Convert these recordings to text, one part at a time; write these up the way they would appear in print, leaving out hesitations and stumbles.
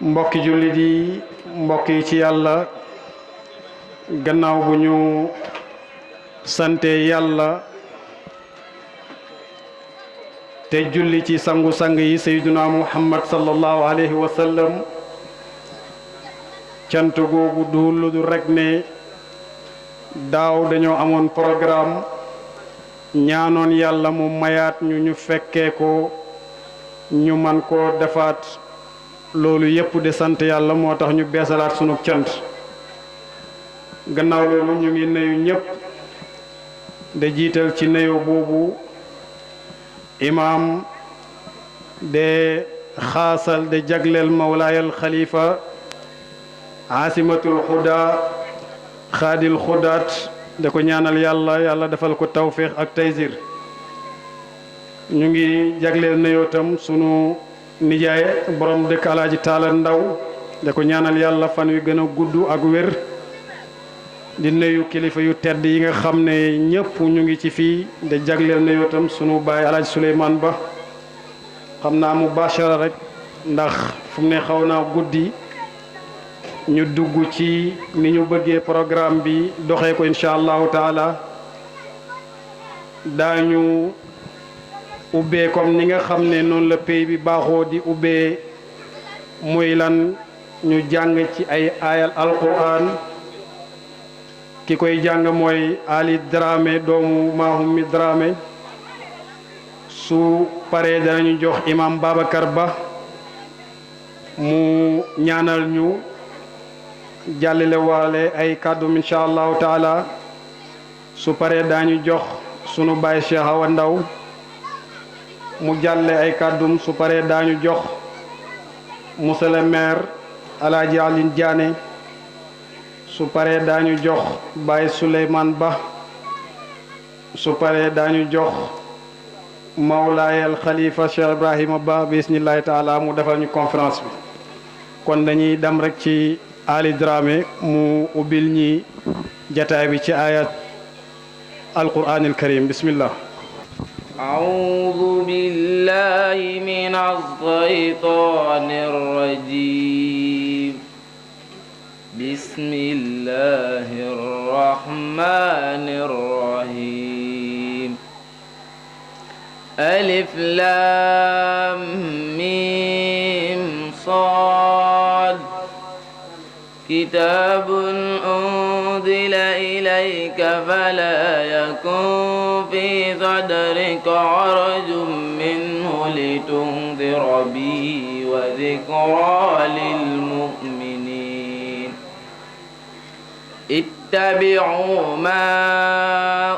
mbokki jullit yi mbokk yi ci yàlla gannaaw bu ñu sante yàlla te julli ci sangu-sang yi sayyiduna muhammad sallallahu alayhi wa sallam cant googu du lu dul rekk ne daaw dañoo amoon programme ñaanoon yàlla mu mayaat ñu fekkee ko ñu man koo defaat loolu yépp de sant yàlla moo tax ñu beesalaat sunu cant gannaaw loolu ñu ngi nuyu ñépp de jiital ci nuyu boobu imaam de xaasal de jagleel mawlaayal xalifa asimatul xuda xaadil xudaat da ko ñaanal yàlla defal ko tawfiix ak taysir ñu ngi jagleel nuyoo tam sunu nijaay borom dëkk alaaji taala ndaw da ko ñaanal yàlla fan wi gën a gudd ak wér di nuyu kilifa yu tedd yi nga xam ne ñëpp ñu ngi ci fii de jagleel nuyoo tam sunu baay alaaji Suleymaan Ba xam naa mubashara rek ndax fu mu ne xaw naa guddi ñu dugg ci ni ñu bëggee programme bi doxee ko incha allahu taala daañu ubbee comme ni nga xam ne noonu la pays bi baaxoo di ubbee muy lan ñu jàng ci ay ayal alquran ki koy jàng mooy Ali Dramé doomu Mahumi Dramé su paree danañu jox imam Babacar Ba mu ñaanal ñu jàllale waale ay kàddum incha allahu taala su paree daañu jox sunu baay Cheikh Awa Ndaw mu jàlle ay kàddum su paree daañu jox monsieur le maire Alaaji Aline Diané su paree daañu jox Baye Souleymane Ba su paree daañu jox Mawlaayal Khalifa Cheikh Ibrahima Ba bismillahi taala mu defal ñu conférence bi kon dañuy dem rek ci Ali Dramé mu ubbil ñi jataay bi ci ayat alquranil karim bismillah أعوذ بالله من الشيطان الرجيم بسم الله الرحمن الرحيم ألف لام ميم صاد كتاب أنزل إليك فلا يكن في صدرك حرج منه لتنذر به وذكرى للمؤمنين اتبعوا ما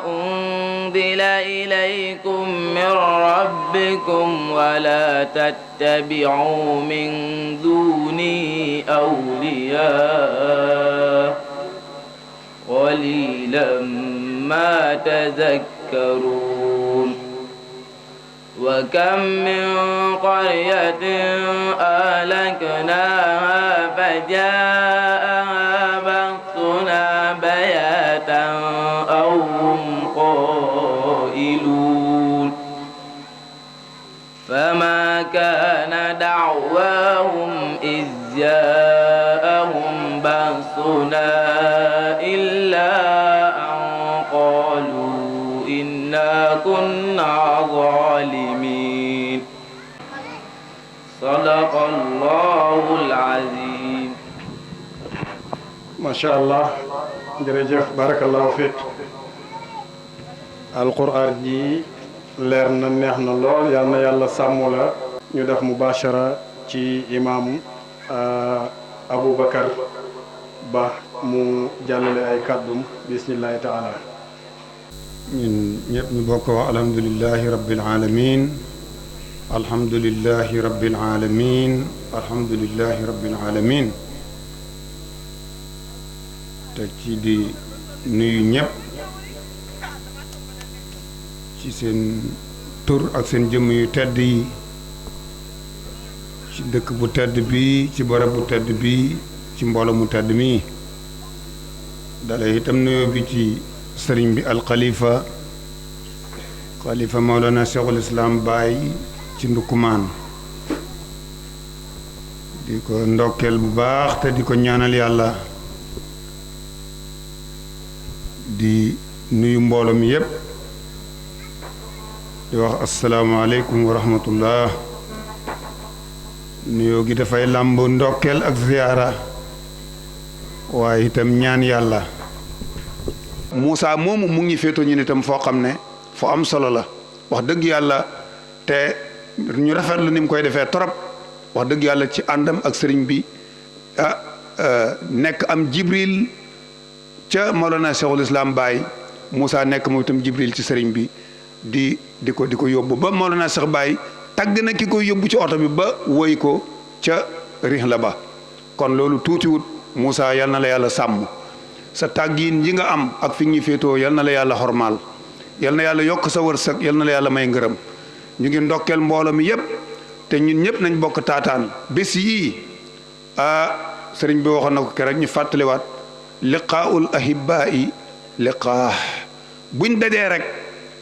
أنزل إليكم من ربكم ولا تتبعوا من دونه أولياء قليلا ما تذكرون وكم من قرية أهلكناها فجاءها بأسنا بياتا أو هم قائلون فما كان دعواهم إذ جاءهم بأسنا إلا أن قالوا إنا كنا ظالمين صدق الله العظيم ما شاء الله jërëjëf barakallahu fiik alquran ji leer na neex na lool yal na yàlla sàmm la ñu def mubashara ci imam Aboubacar Ba mu jàllale ay kàddum bismillahi taala ñun ñëpp ñu bokk wax alhamdulillahi rabbil alamin alhamdulillahi rabbil alamin alhamdulillahi rabbil alamin te ci di nuyu ñëpp ci seen tur ak seen jëmm yu tedd yi ci dëkk bu tedd bi ci barab bu tedd bi ci mbooloo mu tedd mi dale itam nuyoo bi ci sëriñ bi alxalifa xalifa Mawlana Cheikhul Islam Baye ci Ndoukoumane di ko ndokkeel bu baax te di ko ñaanal yàlla di nuyu mbooloo mi yépp di wax asalaamaaleykum wa rahmatullah nuyoo gi dafay làmb ndokkeel ak ziyaara waaye itam ñaan yàlla Moussa moomu mu ngi féetoo ñu itam foo xam ne fu am solo la wax dëgg yàlla te ñu rafetlu ni mu koy defee torop wax dëgg yàlla ci àndam ak sëriñ bi nekk am Jibril ca Mawlana Cheikhul Islam Baye Moussa nekk moom itam Jibril ci sëriñ bi di ko yóbbu ba Mawlana Cheikh Baye tagg na ki koy yóbbu ci oto bi ba woy ko ca Rihla ba kon loolu tuutiwut Moussa yal na la yàlla sàmm sa tàggiin yi nga am ak fi ñu féetoo yal na la yàlla xormaal yal na yàlla yokk sa wërsëg yal na la yàlla may ngërëm ñu ngi ndokkeel mbooloo mi yépp te ñun ñëpp nañ bokk taataan bés yii sëriñ bi waxoon na ko keroog ñu fàttaliwaat liqaaul ahibaa'i liqaa buñ dajee rek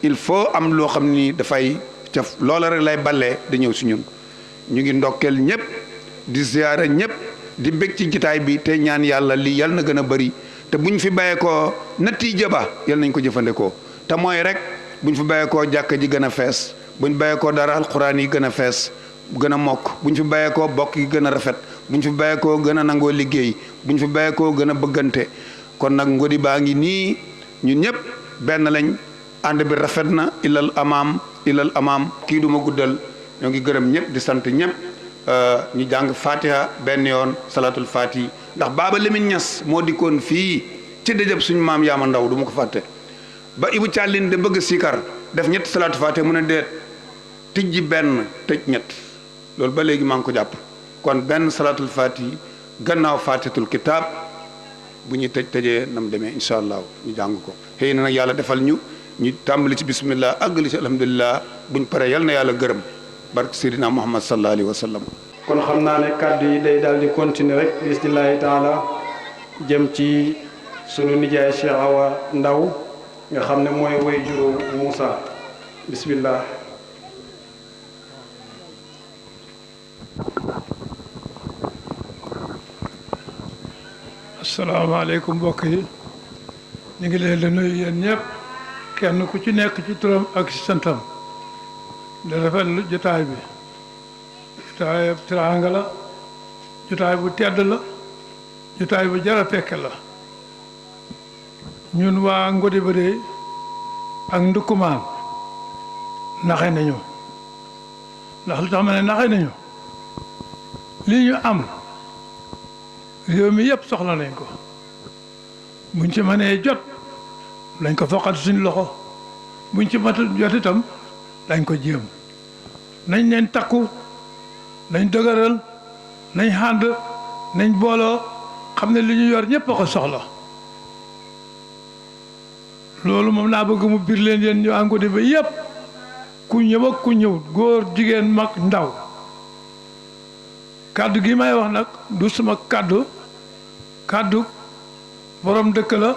il faut am loo xam ni dafay ca loola rek lay ballee di ñëw si ñun ñu ngi ndokkeel ñëpp di ziyaara ñëpp di bég ci jitaay bi te ñaan yàlla lii yal na gën a bëri te buñ fi bàyyee koo natiija ba yal nañ ko jëfandikoo te mooy rek buñ fi bàyyee koo jàkk ji gën a fees buñ bàyyee koo dara alquran yi gën a fees gën a mokk buñ fi bàyyee koo bokk yi gën a rafet buñ fi bàyyee koo gën a nangoo liggéey buñ fi bàyyee koo gën a bëggante kon nag ngodi baa ngi nii ñun ñëpp benn lañ ànd bi rafet na ilal amaam kii duma guddal ñoo ngi gërëm ñëpp di sant ñëpp ñu jàng fatiha benn yoon salatul fatiha ndax baaba Lamine Niass moo dikkoon fii ci dëjëb suñu maam yaama ndaw du ma ko fàtte ba Ibu Càllin de bëgg sikar def ñetti salatul fatiha mu ne deet tijji benn tëj ñett loolu ba léegi maa ngi ko jàpp kon benn salatul fatiha gannaaw fatihatul kitab bu ñuy tëjee nam demee incha allah ñu jàng ko xëy na nag yàlla defal ñu tàmbali ci bismillah àggali ci alhamdulilah buñ paree yal na yàlla gërëm barke Seydina Muhammad sallallahu alayhi wa sallam. kon xam naa ne kàddu yi day daal di continuer rek bismillahi taala jëm ci sunu nijaay Cheikh Awa Ndaw nga xam ne mooy way juru Moussa bismillah. asalaamaaleykum mbokk yi ñu ngi leen di nuyu yéen ñëpp kenn ku ci nekk ci turam ak ci santam di rafetlu jotaay bi jotaay bu teraanga la jotaay bu tedd la jotaay bu jar a fekke la ñun waa Ngodi Bëree ak Ndukkumaan naxe nañu ndax lu tax ma ne naxe nañu lii ñu am réew mi yëpp soxla nañ ko buñ ci mënee jot lañ ko foqat suñ loxo buñ ci mat jot itam dañ ko jéem nañ leen takku nañ dëgëral nañ ànd nañ booloo xam ne li ñu yor ñëpp a ko soxla loolu moom laa bëgg mu biir leen yéen ñu Ngodi ba yëpp ku ñëw ak ku ñëw góor jigéen mag ndaw kàddu gi may wax nag du suma kàddu borom dëkk la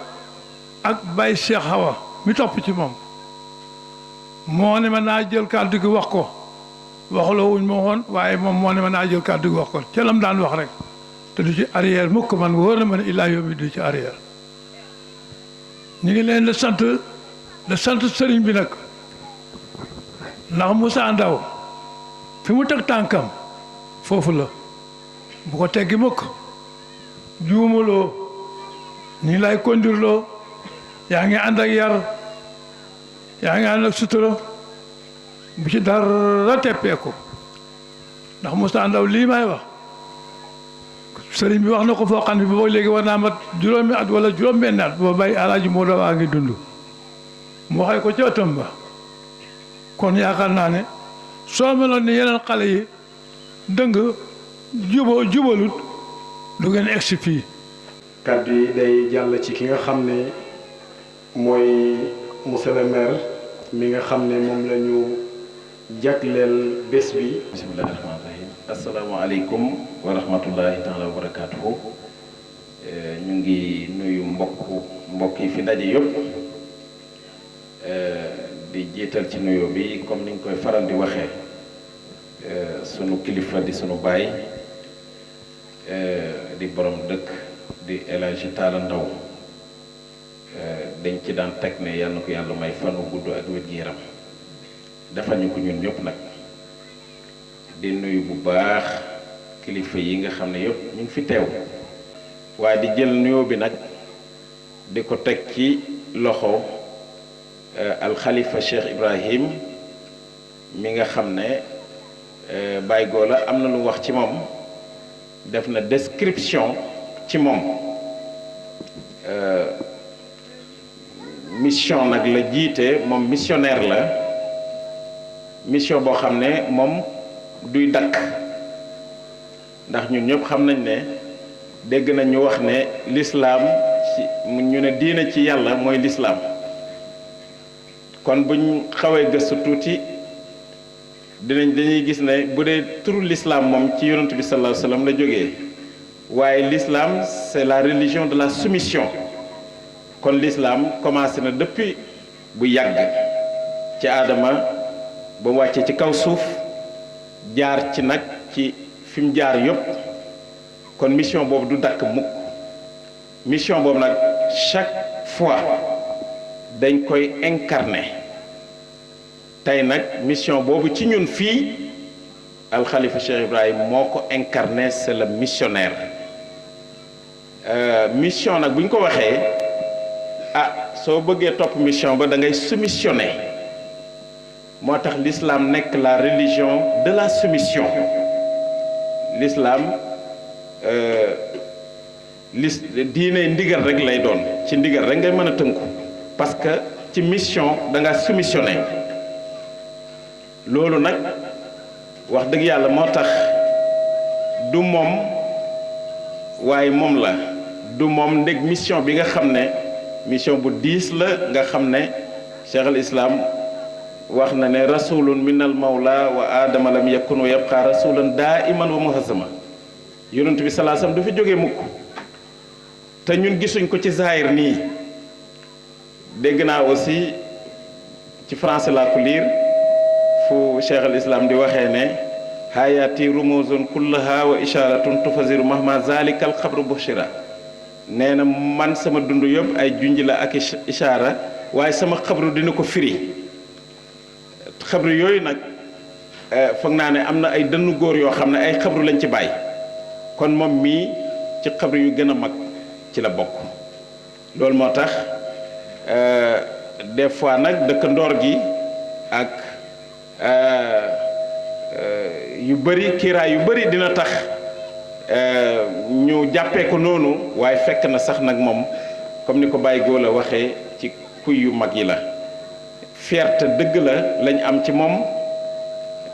ak Baye Cheikh Awa mi topp ci moom moo ne ma naa jël kàddu gi wax ko waxuloo wuñ ma woon waaye moom moo ne ma naa jël kàddu gi wax ko ca lam daan wax rek te du ci arrière mukk man wóor na ma ne illaa yow mi du ci arrière ñu ngi leen la sant sëriñ bi nag ndax Moussa Ndaw fi mu teg tànkam foofu la bu ko teggi mukk juumaloo ñu lay kondirloo yaa ngi ànd ak yar yaa ngi ànd ak sutura bu ci dara teppeeku ndax Moussa Ndaw lii may wax sëriñ bi wax na ko foo xam ne bi boo léegi war naa mat juróomi at wala juróom-benn at boo bàyyi alaaji moo dawaa ngi dund mu waxee ko ca ëttam ba kon yaakaar naa ne soo meloon ni yeneen xale yi dëng jubalut du ngeen egsi fii kàddu yi day jàll ci ki nga xam ne mooy monsieur le maire mi nga xam ne moom la ñu jagleel bés bi. bismillahi rahmaani rahim asalaamaaleykum wa rahmatullahi taala wa barakaatuhu ñu ngi nuyu mbokk yi fi ndaje yëpp di jiital ci nuyoo bi comme niñ koy faral di waxee sunu kilifa di sunu baay di borom dëkk di El Hadji Talla Ndaw dañ ci daan teg ne yal na ko yàlla may fan wu gudd ak wér gi yaram defal ñu ko ñun ñëpp nag di nuyu bu baax kilifa yi nga xam ne yëpp ñu ngi fi teew waaye di jël nuyoo bi nag di ko teg ci loxo alxalifa Cheikh Ibrahim mi nga xam ne Baye Gora am na lu wax ci moom def na description ci moom mission nag la jiite moom missionnaire la mission boo xam ne moom duy dakk ndax ñun ñëpp xam nañ ne dégg nañ ñu wax ne l'islam ci ñu ne diine ci yàlla mooy l'islam kon buñ xawee gëstu tuuti dañuy gis ne bu dee turu l'islam moom ci yonent bi sallallahu alayhi wasallam la jógee waaye l'islam c'est la religion de la soumission kon l'islam commencé na depuis bu yàgg ci aadama ba wàccee ci kaw suuf jaar ci nag ci fi mu jaar yëpp kon mission boobu du dakk mukk mission boobu nag chaque fois dañ koy incarner tey nag mission boobu ci ñun fii alxalifa Cheikh Ibrahim moo ko incarné c'est le missionnaire mission nag bu ñu ko waxee soo bëggee topp mission ba da ngay soumissionner moo tax l'islam nekk la religion de la soumission l'islam diine ndigal rek lay doon ci ndigal rek ngay mën a tënku parce que ci mission da nga soumissionner loolu nag wax dëgg yàlla moo tax du moom waaye moom la du moom ndég mission bi nga xam ne mission bu diis la nga xam ne Cheikh al Islam wax na ne rasulun minal mawla wa adama lam yakun wa yabqa rasulan daiman wa muhasama yonent bi sallallahu alayhi wasallam du fi jógee mukk te ñun gisuñ ko ci zahir nii dégg naa aussi ci français laa ko lire fu Cheikh al Islam di waxee ne hayati rumuzun kullaha wa isharatun tufaziru mahma zalika al xabru bushira nee na man sama dund yëpp ay junj la ak ishaara waaye sama xabru dina ko firi xabru yooyu nag foog naa ne am na ay dënnu góor yoo xam ne ay xabru lañ ci bàyyi kon moom mii ci xabru yu gën a mag ci la bokk loolu moo tax des fois nag dëkkandoor gi ak yu bëri kiiraay yu bëri dina tax ñu jàppee ko noonu waaye fekk na sax nag moom comme ni ko Baye Gora waxee ci kuy yu mag yi la fierté dëgg la lañ am ci moom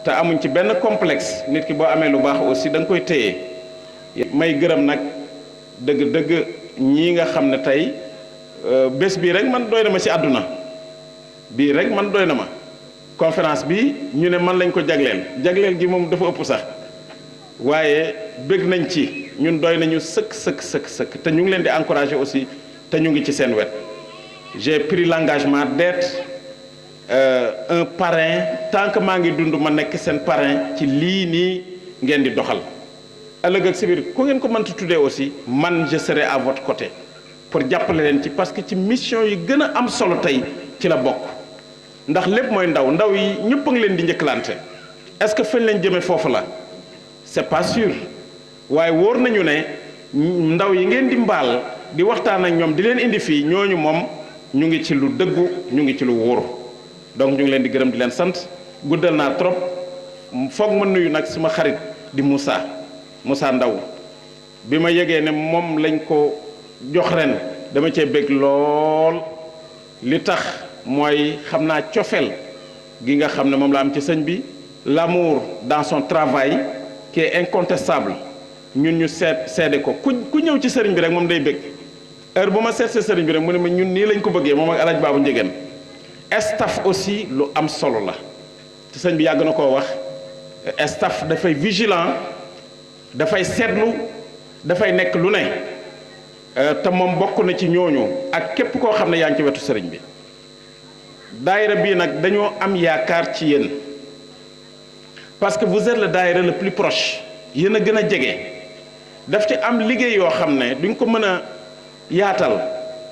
te amuñ ci benn complexe nit ki boo amee lu baax aussi da nga koy téye may gërëm nag dëgg-dëgg ñii nga xam ne tey bés bii rek man doy na ma ci àdduna bii rek man doy na ma conférence bi ñu ne man lañ ko jagleel gi moom dafa ëpp sax waaye bëgg nañ ci ñun doy nañu sëkk te ñu ngi leen di encourager aussi te ñu ngi ci seen wet j'ai pris l'engagement d'être un parrain tant que maa ngi dund ma nekk seen parrain ci lii nii ngeen di doxal ëllëg ak si biir ku ngeen ko mënti tuddee aussi man je serai à votre côté pour jàppale leen ci parce que ci mission yi gën a am solo tey ci la bokk ndax lépp mooy ndaw yi ñëpp a ngi leen di njëkkalante est-ce que fañ leen jëmee foofu la c'est pas sûr waaye wóor nañu ne ndaw yi ngeen di mbaal di waxtaan ak ñoom di leen indi fii ñooñu moom ñu ngi ci lu dëggu ñu ngi ci lu wóor donc ñu ngi leen di gërëm di leen sant guddal naa trop foog ma nuyu nag suma xarit di Moussa Ndaw bi ma yëgee ne moom lañ ko jox ren dama cee bëgg lool li tax mooy xam naa cofeel gi nga xam ne moom la am ci sëñ bi l'amour dans son travail qui est incontestable ñun ñu seede ko ku ñëw ci sëriñ bi rek moom day bëgg heure bu ma seet see sëriñ bi rek mu ne ma ñun nii lañ ko bëggee moom ak El Hadj Babou Ndiéguène staff aussi lu am solo la te sëñ bi yàgg na koo wax staff dafay vigilant dafay seetlu dafay nekk lu ne te moom bokk na ci ñooñu ak képp koo xam ne yaa ngi ci wetu sëriñ bi daayira bii nag dañoo am yaakaar ci yéen parce que vous êtes le daayira le plus proche yéen a gën a jege daf ci am liggéey yoo xam ne duñ ko mën a yaatal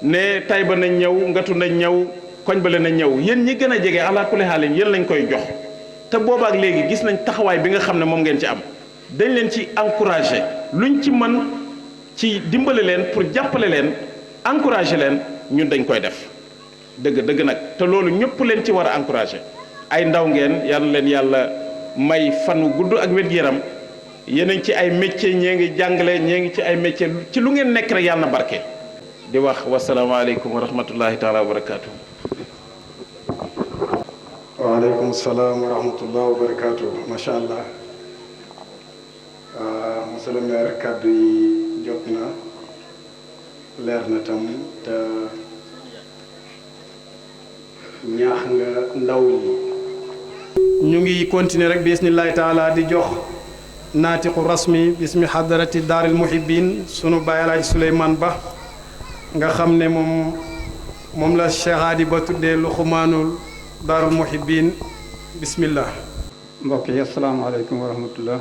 ne Tayba nañ ñëw Ngatu nañ ñëw koñ bale nañ ñëw yéen ñi gën a jege ala kulli xaalin yéen lañ koy jox te boobaak léegi gis nañ taxawaay bi nga xam ne moom ngeen ci am dañ leen ci encouragé luñ ci mën ci dimbale leen pour jàppale leen encouragé leen ñun dañ koy def dëgg dëgg nag te loolu ñëpp leen ci war a encouragé ay ndaw ngeen yàlla leen yàlla may fan wu gudd ak wér-gu-yaram yéen a ngi ci ay métier ñee ngi jàngale ñee ngi ci ay métier ci lu ngeen nekk rek yàlla na barke di wax wasalaamaaleykum wa rahmatullahi taala wa barakaatu. waaleykum salaam wa rahmatullah wa barakaatu macha allah monsieur le maire kàddu yi jot na leer na tam te ñaax nga ndaw ñi. ñu ngi continuer rek bismillahi taala di jox naatiqu rasmi bismi hadarati daaril muhibbin sunu baay Alaaji Souleymane Ba nga xam ne moom la Cheikh Hadi Ba tuddee luxumaanul daarul muhibbin bismillah. mbokk yi asalaamaaleykum wa rahmatullah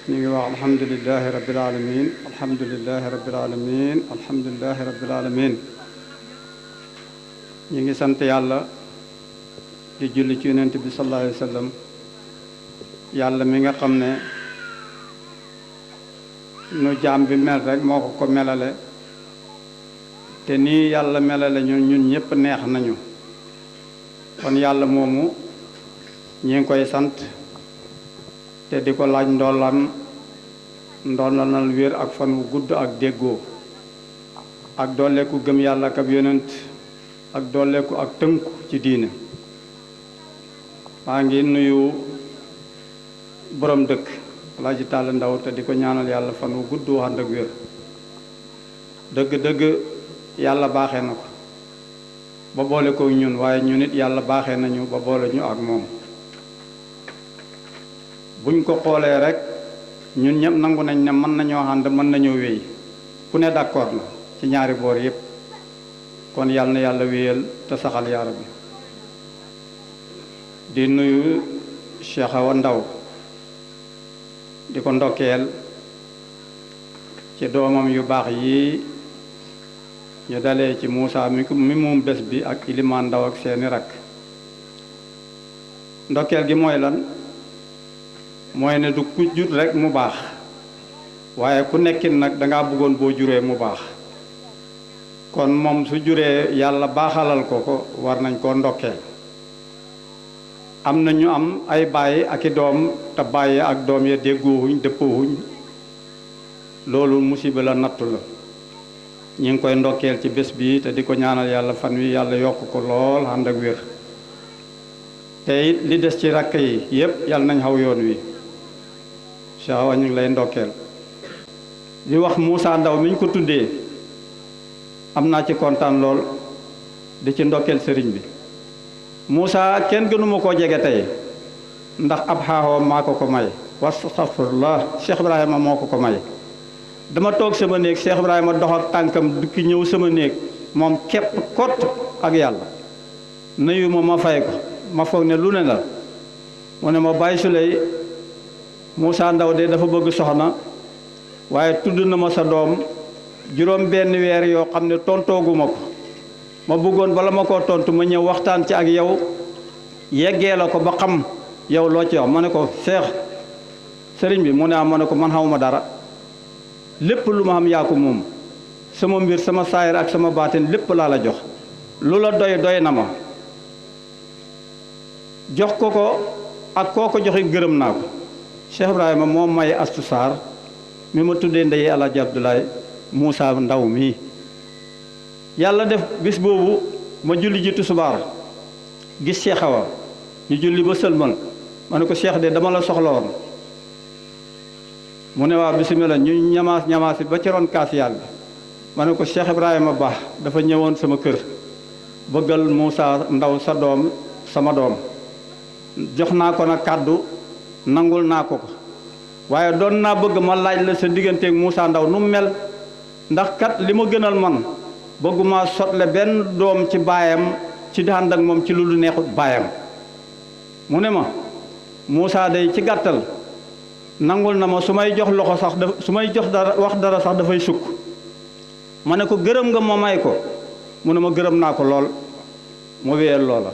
ñu ngi wax alhamdulilahi rabbil alamin alhamdulilahi rabbil alamin alhamdulilahi rabbil alamin ñu ngi sant yàlla di julli ci yonent bi sallallahu alayhi wa sallam yàlla mi nga xam ne nu jaam bi mel rek moo ko melale te nii yàlla melale ñun ñëpp neex nañu kon yàlla moomu ñi ngi koy sant te di ko laaj ndollanal wér ak fan wu gudd ak déggoo ak dooleeku gëm yàlla ak ab yonent ak dooleeku ak tënku ci diine maa ngi nuyu borom dëkk Alaaji Tàll Ndaw te di ko ñaanal yàlla fan wu gudd ànd ak wér dëgg-dëgg yàlla baaxee na ko ba boole ko ñun waaye ñun it yàlla baaxee nañu ba boole ñu ak moom buñ ko xoolee rek ñun ñëpp nangu nañ ne mën nañoo ànd mën nañoo wéy ku ne d'accord na ci ñaari boor yépp kon yàlla na yàlla wéyal te saxal yaara bi di nuyu Cheikh Awa Ndaw di ko ndokkeel ci doomam yu baax yi ñu dalee ci Moussa mi moom bés bi ak Ilimaan Ndaw ak seeni rakk ndokkeel gi mooy lan mooy ne du ku jur rek mu baax waaye ku nekkin nag dangaa bëggoon boo juree mu baax kon moom su juree yàlla baaxalal ko war nañ koo ndokkeel am na ñu am ay bàyyi ak i doom te bàyyi ak doom ya déggoowuñ dëppoowuñ loolu musiba la nattu la ñi ngi koy ndokkeel ci bés bi te di ko ñaanal yàlla fan wi yàlla yokk ko lool ànd ak wér te it li des ci rakk yi yépp yàlla nañ xaw yoon wi Cheikh Awa ñu ngi lay ndokkeel di wax Moussa Ndaw mi ñu ko tuddee am naa ci kontaan lool di ci ndokkeel sëriñ bi Moussa kenn gënuma koo jege tey ndax ab xaaxoo maa ko may wastafirullah Cheikh Ibrahima moo ko may dama toog sama néeg Cheikh Ibrahima dox ak tànkam dukki ñëw sama néeg moom képp kott ak yàlla nuyu ma fay ko ma foog ne lu ne la mu ne ma bàyyi suley Moussa Ndaw de dafa bëgg soxna waaye tudd na ma sa doom juróom benn weer yoo xam ne tontooguma ko ma bëggoon bala ma koo tontu ma ñëw waxtaan ci ak yow yeggee la ko ba xam yow loo ci wax ma ne ko Cheikh sëriñ bi mu ne ma ne ko man xamuma dara lépp lu ma xam yaa ko moom sama mbir sama saayir ak sama baatin lépp laa la jox lu la doy na ma jox ko ak koo ko joxe gërëm naa ko Cheikh Ibrahima moom may Astu Saar mi ma tuddee ndey Alaaji Abdoulaye Moussa Ndaw mii yàlla def bis boobu ma julli ji tusubaar gis Cheikh Awa ñu julli ba sëlmal ma ne ko Cheikh de dama la soxla woon mu ne waa bisimilah ñu ñamaasi ba ci ron kaasiyal bi ma ne ko Cheikh Ibrahima Ba dafa ñëwoon sama kër bëggal Moussa Ndaw sa doom sama doom jox naa ko nag kàddu nangul naa ko waaye doon naa bëgg ma laaj la sa digganteeg Moussa Ndaw nu mu mel ndax kat li ma gënal man bëgguma sotle benn doom ci baayam ci di ànd ak moom ci lu neexut baayam mu ne ma Moussa day ci gàttal nangul na ma su may jox loxo sax su may jox dara wax dara sax dafay sukk ma ne ko gërëm nga ma may ko mu ne ma gërëm naa ko lool mu wéyal loola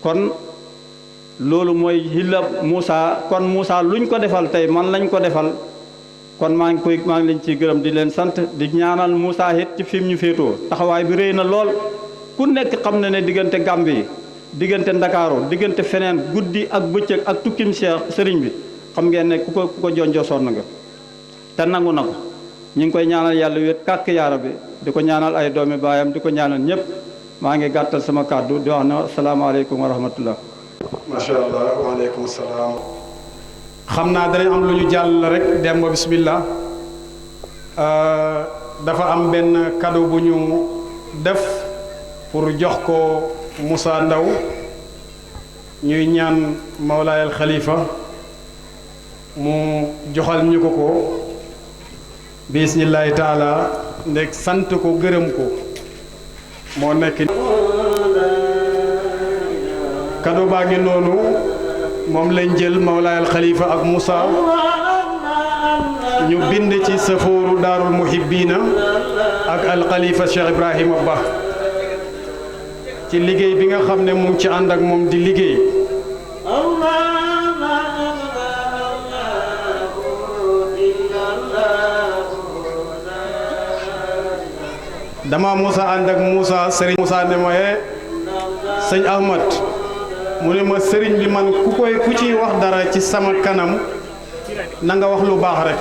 kon loolu mooy xilla Moussa kon Moussa luñ ko defal tey man lañ ko defal kon maa ngi leen ciy gërëm di leen sant di ñaanal Moussa it ci fi mu ñu féetoo taxawaay bi rëy na lool ku nekk xam na ne diggante Gambie diggante Ndakaaru diggante feneen guddi ak bëccëg ak tukkim Cheikh sëriñ bi xam ngeen ne ku ko jonjoo sonn nga te nangu na ko ñu ngi koy ñaanal yàlla wét kàkk yaara bi di ko ñaanal ay doomi baayam di ko ñaanal ñëpp maa ngi gàttal sama kàddu di wax ne asalaamaaleykum wa rahmatullah. macha allah waaleykum salaam. xam naa danañ am lu ñu jàll rek dem ba bismillah dafa am benn cadeau bu ñu def pour jox ko Moussa Ndaw ñuy ñaan Mawlaay al Khalifa mu joxal ñu ko bismillahi taala ndek sant ko gërëm ko moo nekk cadeau baa ngi noonu moom lañ jël Mawlaay al Khalifa ak Moussa ñu bind ci safooru daarul muhibbina ak al Khalifa Cheikh Ibrahima Ba ci liggéey bi nga xam ne mu ngi ci ànd ak moom di liggéey dama Moussa ànd ak Moussa Serigne Moussa ne ma sëñ Ahmad mu ne ma sëriñ bi man ku ciy wax dara ci sama kanam na nga wax lu baax rek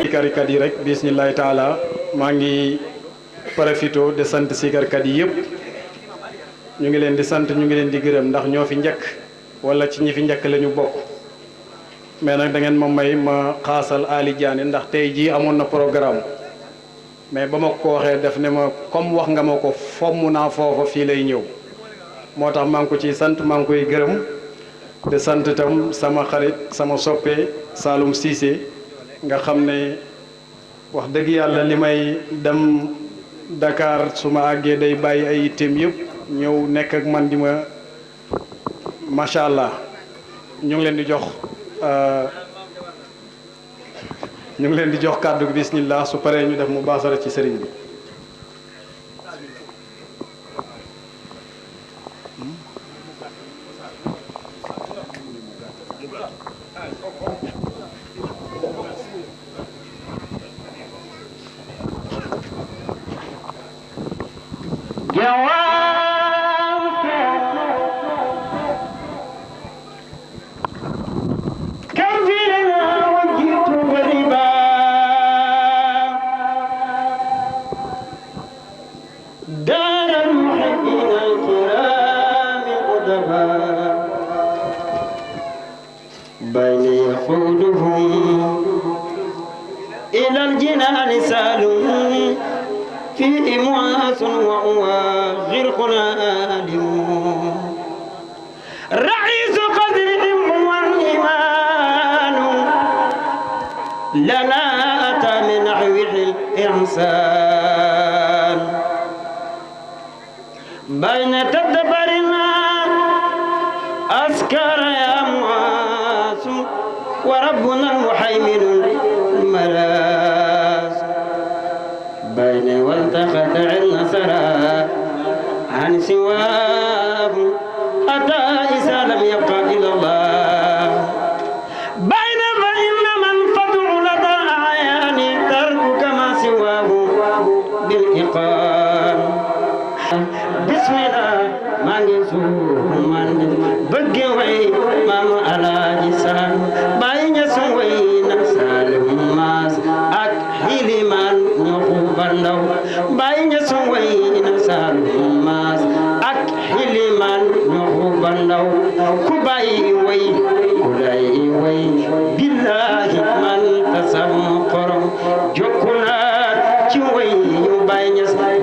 sikarkat yi rek bismillahi taala maa ngi profito de sant sikarkat yi yëpp ñu ngi leen di sant ñu ngi leen di gërëm ndax ñoo fi njëkk wala ci ñi fi njëkk la ñu bokk mais nag da ngeen ma may ma xaasal Ali Diané ndax tey jii amoon na programme mais ba ma ko waxee def ne ma comme wax nga ma ko fomm naa foofa fii lay ñëw moo tax maa ngi ko ciy sant maa ngi koy gërëm de sant itam sama xarit sama soppe Saloum Cissé nga xam ne wax dëgg yàlla li may dem Dakar su ma àggee day bàyyi ay itteem yëpp ñëw nekk ak man di ma macha allah ñu ngi leen di jox kàddu gi bismillah su paree ñu def mu baasara ci sëriñ bi. والتقت عنا سرى عن سواه حتى إذا لم يبقى إلا الله بين فإن من فتح لدى أعيان ترك ما سواه بالإقام بسم الله ما نسوه من بقي وي مام على جسان باين سوي نسال ماس أك هيلمان نخوبندو باين سوي نسال ماس أك هيلمان نخوبندو كوباي وي كولاي وي بالله من تسم قرم جوكنا جوي باين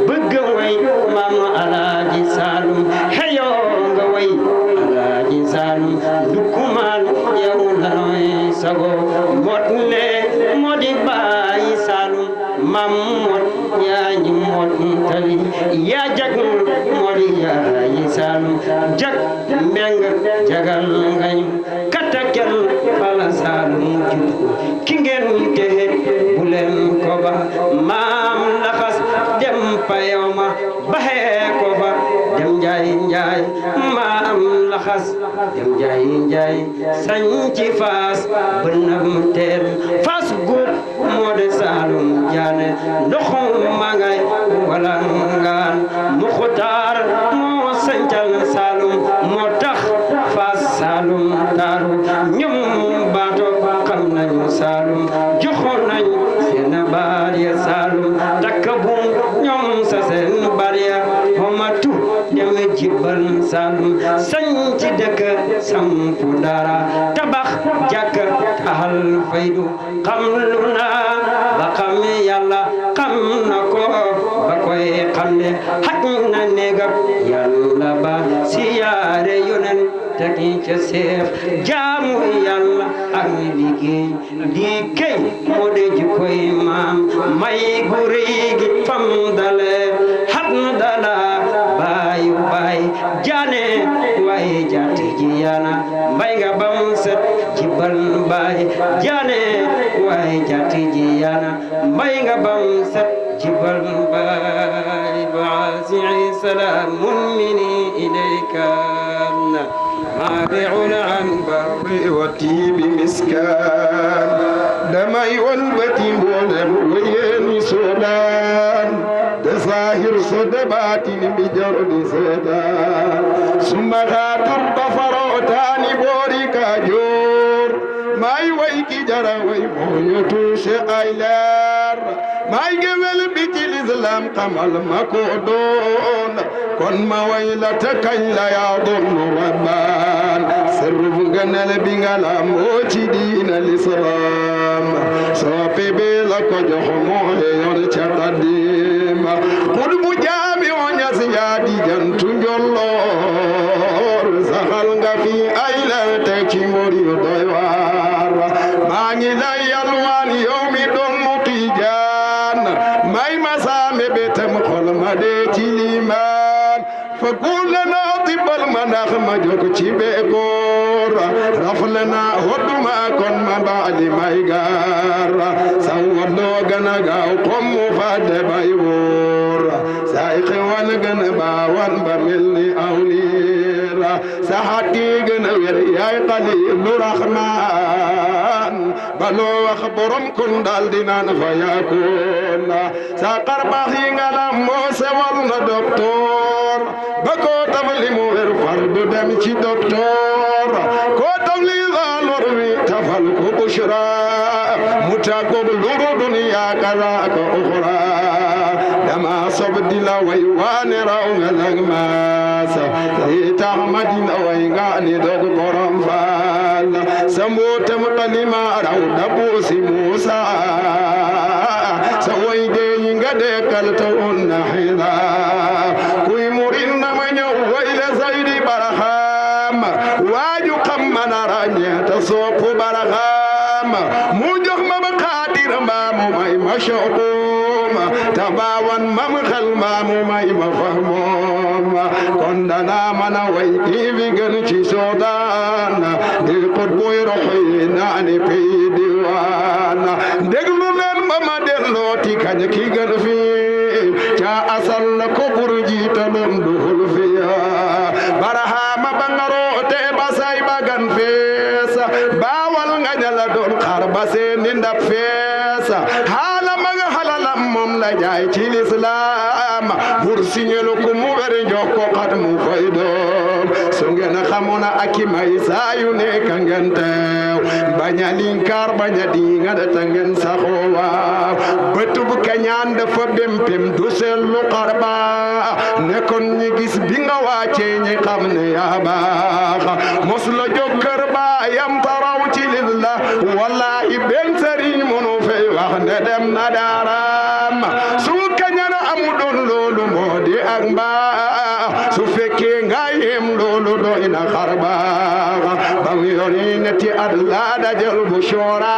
بقي وي مام على جسان هيو غوي على جسان دكمان يوم sago motle modi bay salum mamot ya ni mot tali ya jag modi ya salum jag meng jagal ngay katakel fala salum kingen te bulen ko ba mam laxas dem payoma bahe ko ba dem jay jay mam laxas dem jay jay sañ ci fas benam teen fas gut mode salum jane ndoxum mangay wala ngaan mu xotar mo sancal salum motax fas salum daru ñum bato xam nañu salum joxon nañ seen bariya salum takabum ñom sa seen bariya homatu dem jibal salum sañ ci dëkk sampu dara tabax jàkk taxal faydu xam lu na ba xam yàlla xam na ko ba koy xam ne xaj na néegam yàlla ba siyaare yonen tegi ca seex jaamu yàlla ak liggéey di kay moo de jikkoy maam may gu rëy gi fam dale xat na dala baayu baay jaane waaye jaate ji yana mbay nga bam set jibal baay jaane waaye jaate ji yana mbay nga bam set jibal baay baasi salaamun mini ilayka مابعون عن بر وتيب مسكان دمي والبتي مولم وين سودان تظاهر صدبات بجرد سودان ثم غاتر بفروتان بوريكا جور ماي ويكي جرى ويمونيتو شايلار ماي جمل بيتي الإسلام قمل مكودون كن ما ويلة كيلا يظن ربان سر فنغنال بيغالا موتي دين الإسلام سوفي بيلا كجوخ موهي يرچا قديم قد مجامي ونياس يادي جنتو جولور سخالنغا في أيلا تكي موري دويوار ماني لا يلوان يومي دون مقيجان ماي مسامي بيتم خل مديتي ليمان فقول لنا طب المناخ مجوك تشيبيكور رفلنا هدما كن ما بعد ما يغار سوّدو غنغاو قم فاد بايور سايخ وان غنبا وان بملي اوليرا سحاتي غنوير يا قليل الرحمن بلو اخبرم كن دال دينان فيكون ساقر باخي غلام موسى والنا دكتور bako tabli mo wer fardu dem ci docteur ko tabli la lorwi tafal ko bushra mutago luru dunya kala ko ukhra dama sabdi la way wane raw ngalang masa ta madina way ngani dog borom fal samutam qalima raw dabu si musa saway de ngade kal to onna hila kuy murin waaju xam manaranya ta sopu baraham mu jox ma ba qadir ma mu may ma shawqum tabawan mam khal ma mu may ma fahmum kon dana mana way ki bi gën ci sodan di qutboy ruhina ni fi diwan deglu len ba ma delloti kañ ki gën fi ca asal ko burji tanum duhul fiya barahama bangaro te basay bagan feesa bawal nga jala doon xar base ni ndab feesa hala maga halalam moom la jaay ci lislaam pour signelu ku mu weri jox ko xat mu fay doom su ngeen xamoon ak i may saa yu nekk ngeen teew bañ a linkar bañ a dinga da ngeen saxoo waaw bëtub kañaan dafa bempem du seetlu xar ba ne kon ñi gis bi nga wàccee ñi xam ne yaa baax mos la jóg kër ba yam taraw ci lilla wallahi benn sëriñ mënu fay wax ne dem na daaram su kañaan amu doon loolu moo di ak mbaax su fekkee nga yem loolu doy na xar baax ba mu yori netti at laa dajal bu shoora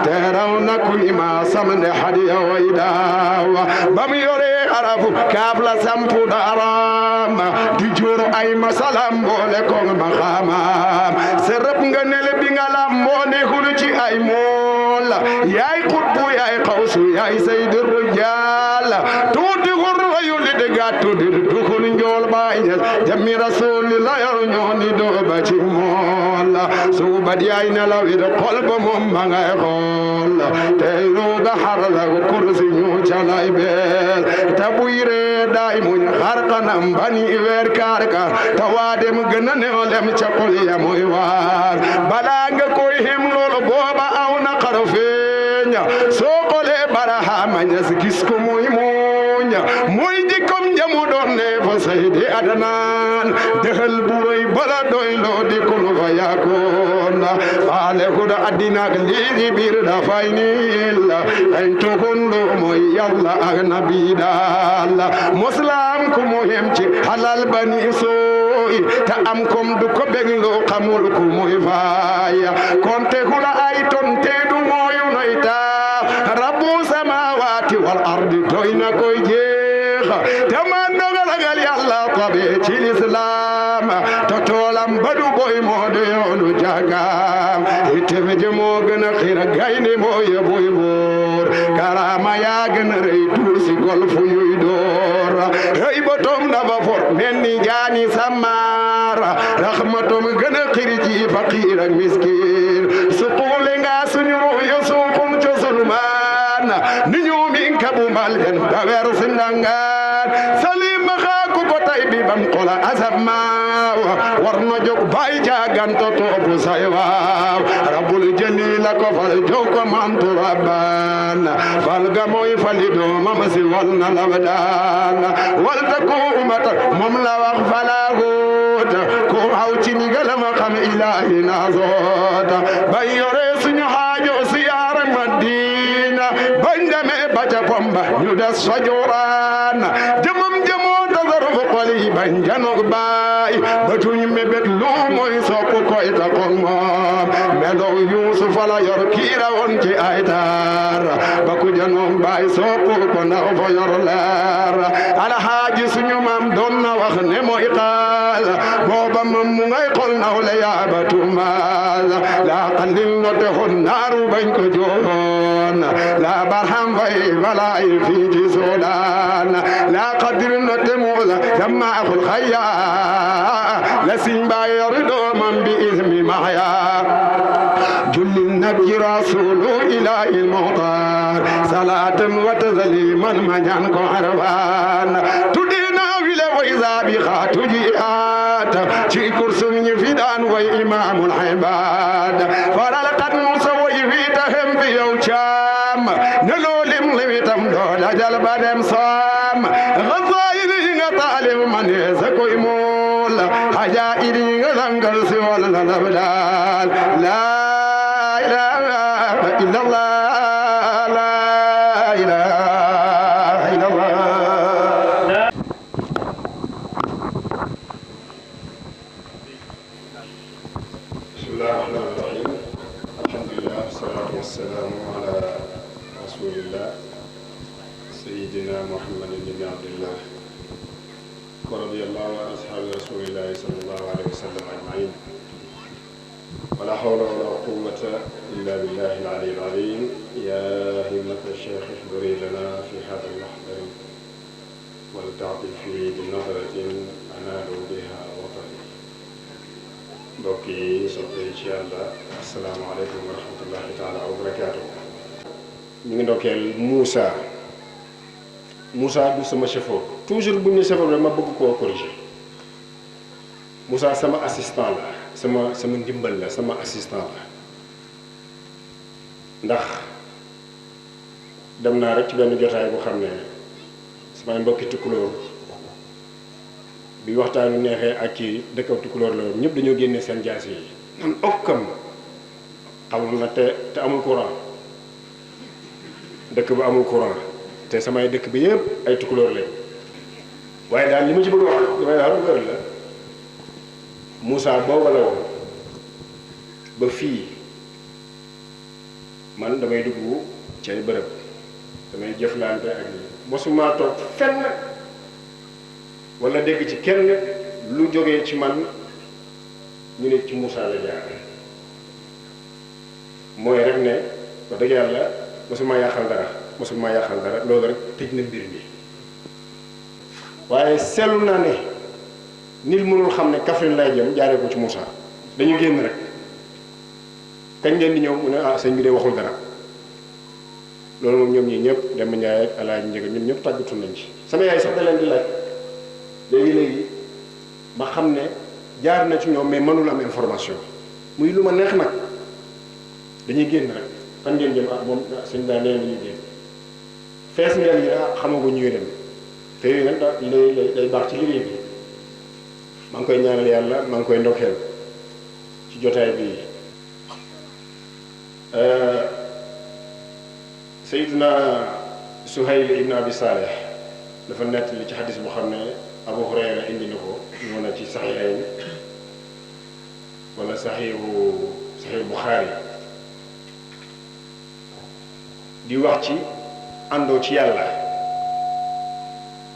te raw na ku ima samne hadiya way daaw ba mu yore arafu kaaf la sampu daram di jur ay masalam boole ko ma xamam serep nga nele bi nga lam moo nekkul ci ay mool yaay xutbu yaay xawsu yaay sayyidu rijal tuuti xurru yulli de gàttu di dukul njool baay ñes jami rasulillah yor ñooni doo ba ci mool suubat yaay nelaw it xol ba moom ma ngay xool tey ruuga xarala kursi ñu calay beel ta buy ree daay muñ xar kanam bani weer kaar kaar ta waa dem gën a neolem ca xol ya muy waar balaa nga koy hem loolu booba aw na xar feeña soo xoolee Barahama Ñas gis ko muy muuña muy jikkom jamu doon ne fa saydi Adnaan dëxal bu rëy bala doy loo di kun fa yaakoon faale ku da addina ak lii biir dafay niil ay tukun lu mooy yàlla ak nabi daal muslim ku mu hem ci halal bani sooy te am kom du ko bég loo xamul ku muy faaya konte ku la ay ton te du mooyu nay taa rabbu samawati wal ardi doy na koy jeex te man dogal yàlla tabe ci lislaam to toolam badu boy moo de yoonu jagam ite meje moo gën a xiir gaynde moo yebuy boor karama yaa gën a rëy tuur si gol fu yuy door hey botom dafa for men ni jaani samar rahmatom gën a xiir ci faqiir ak miskin suqule nga suñu yo suqum co sulmaan ni ñu min kabu mal den dawer sindangaan salim xaaku ko tay bi bam xola asama war na jóg bay jaaganto toobu say waaw rabbul jalila ko fal jóg ko mantu rabban fal ga mooy fali doomam si wal na labdaan wal ta ko umata moom la wax falaagoot ko haw ci ndigalam xam ilaahi naazoot bay yore suñu haajo siyaara Madina bañ demee ba ca Pomba ñu des fa Jooraan jëmam jëmoo tasaruf xoli bañ janoog baay batuñ mébét lu mooy sopp koy ta koog moom melow Yuusuf la yor kiira woon ci ay taar ba ku janoog baay sopp ko ndaw fa yor leer alhaaji suñu maam doon na wax ne mooy xaal booba mam mu ngay xol naw le yaaba tuumaal la xallil note xon naaru bañ ko joon la barham fay walaay fii ci Suudaan la qadir note muusa jamma axul xayya la siñ baay yor doomam bi ismi mahya julli nabi rasulu ilahi muxtaar salaatan wa tasliman ma ñaan ko arfaan tuddina wile way zaabi xaatu jihaat ci kursum ñi fi daan way imaamul xibaad faral kat musa way fi taxem fi yow caam ne loolim limitam doola jal ba dem saam xasaayid yi nga taalif mane sa koy mool hajaa'id yi nga langal si wal la labdaal laa ilaaha illallah laa ilaaha illallah bismillaahi rahmaani rahiim alhamdulilah wasalaatu wasalaamu ala rasulillah sayidina muhammadin ibni abdillah wa radiyallahu an ashaabi rasulillahi sallallahu alayhi wa sallam ajmain wala hawla wala quwwata illa billahi al-ali al-azim ya himmata cheikh ihduri lana fi hada al-mahdari wala taatufii bi nazaratin anaalu biha watani. mbokk yi soppee ci yàlla asalaamaaleykum wa rahmatullahi taala wa barakaatu. ñu ngi ndokkeel Moussa du sama chauffeur toujours bu ñu ne chauffeur ma bëgg koo corriger. Moussa sama assistant la sama ndimbal la sama assistant la ndax dem naa rek ci benn jotaay bu xam ne samay mbokki tukkulóor bi waxtaanu neexee ak kii dëkkaw tukkulóor la woon ñëpp dañoo génne seen jaas yi man okkam xamul na te amul courant dëkk bu amul courant te samay dëkk bi yëpp ay tukkulóor lañ waaye daal li ma ci bëgg wax damay daal wër la Moussa booba la woon ba fii man damay dugg ci ay bërëb damay jëflante ak ñi mosuma toog fenn wala dégg ci kenn lu jógee ci man ñu ne ci Moussa la jaar mooy rek ne ba dëgg yàlla mosuma yàqal dara loolu rek tëj na mbir mi waaye seetlu naa ne nit mënul xam ne Kaffrine lay jëm jaaree ko ci Moussa dañu génn rek kañ ngeen di ñëw mu ne sëñ bi de waxul dara loolu moom ñoom ñi ñëpp Demba Ndiaye ak Alaaji Njëga ñoom ñëpp tàggatu nañ ci sama yaay sax da leen di laaj léegi ma xam ne jaar na ci ñoom mais mënul am information muy lu ma neex nag dañuy génn rek fan ngeen jëm moom sëñ daa nee dañuy génn fees ngeen yi xamagu ñuy dem te yooyu nag day baax ci liggéey bi maa ngi koy ñaanal yàlla maa ngi koy ndokkeel ci jotaay bi Seydina Suhayl ibn Abi Saleh dafa nettali ci xadis bu xam ne Abu Hurayra indi na ko ñëw na ci saxiixayn wala saxiixu Buxaari di wax ci àndoo ci yàlla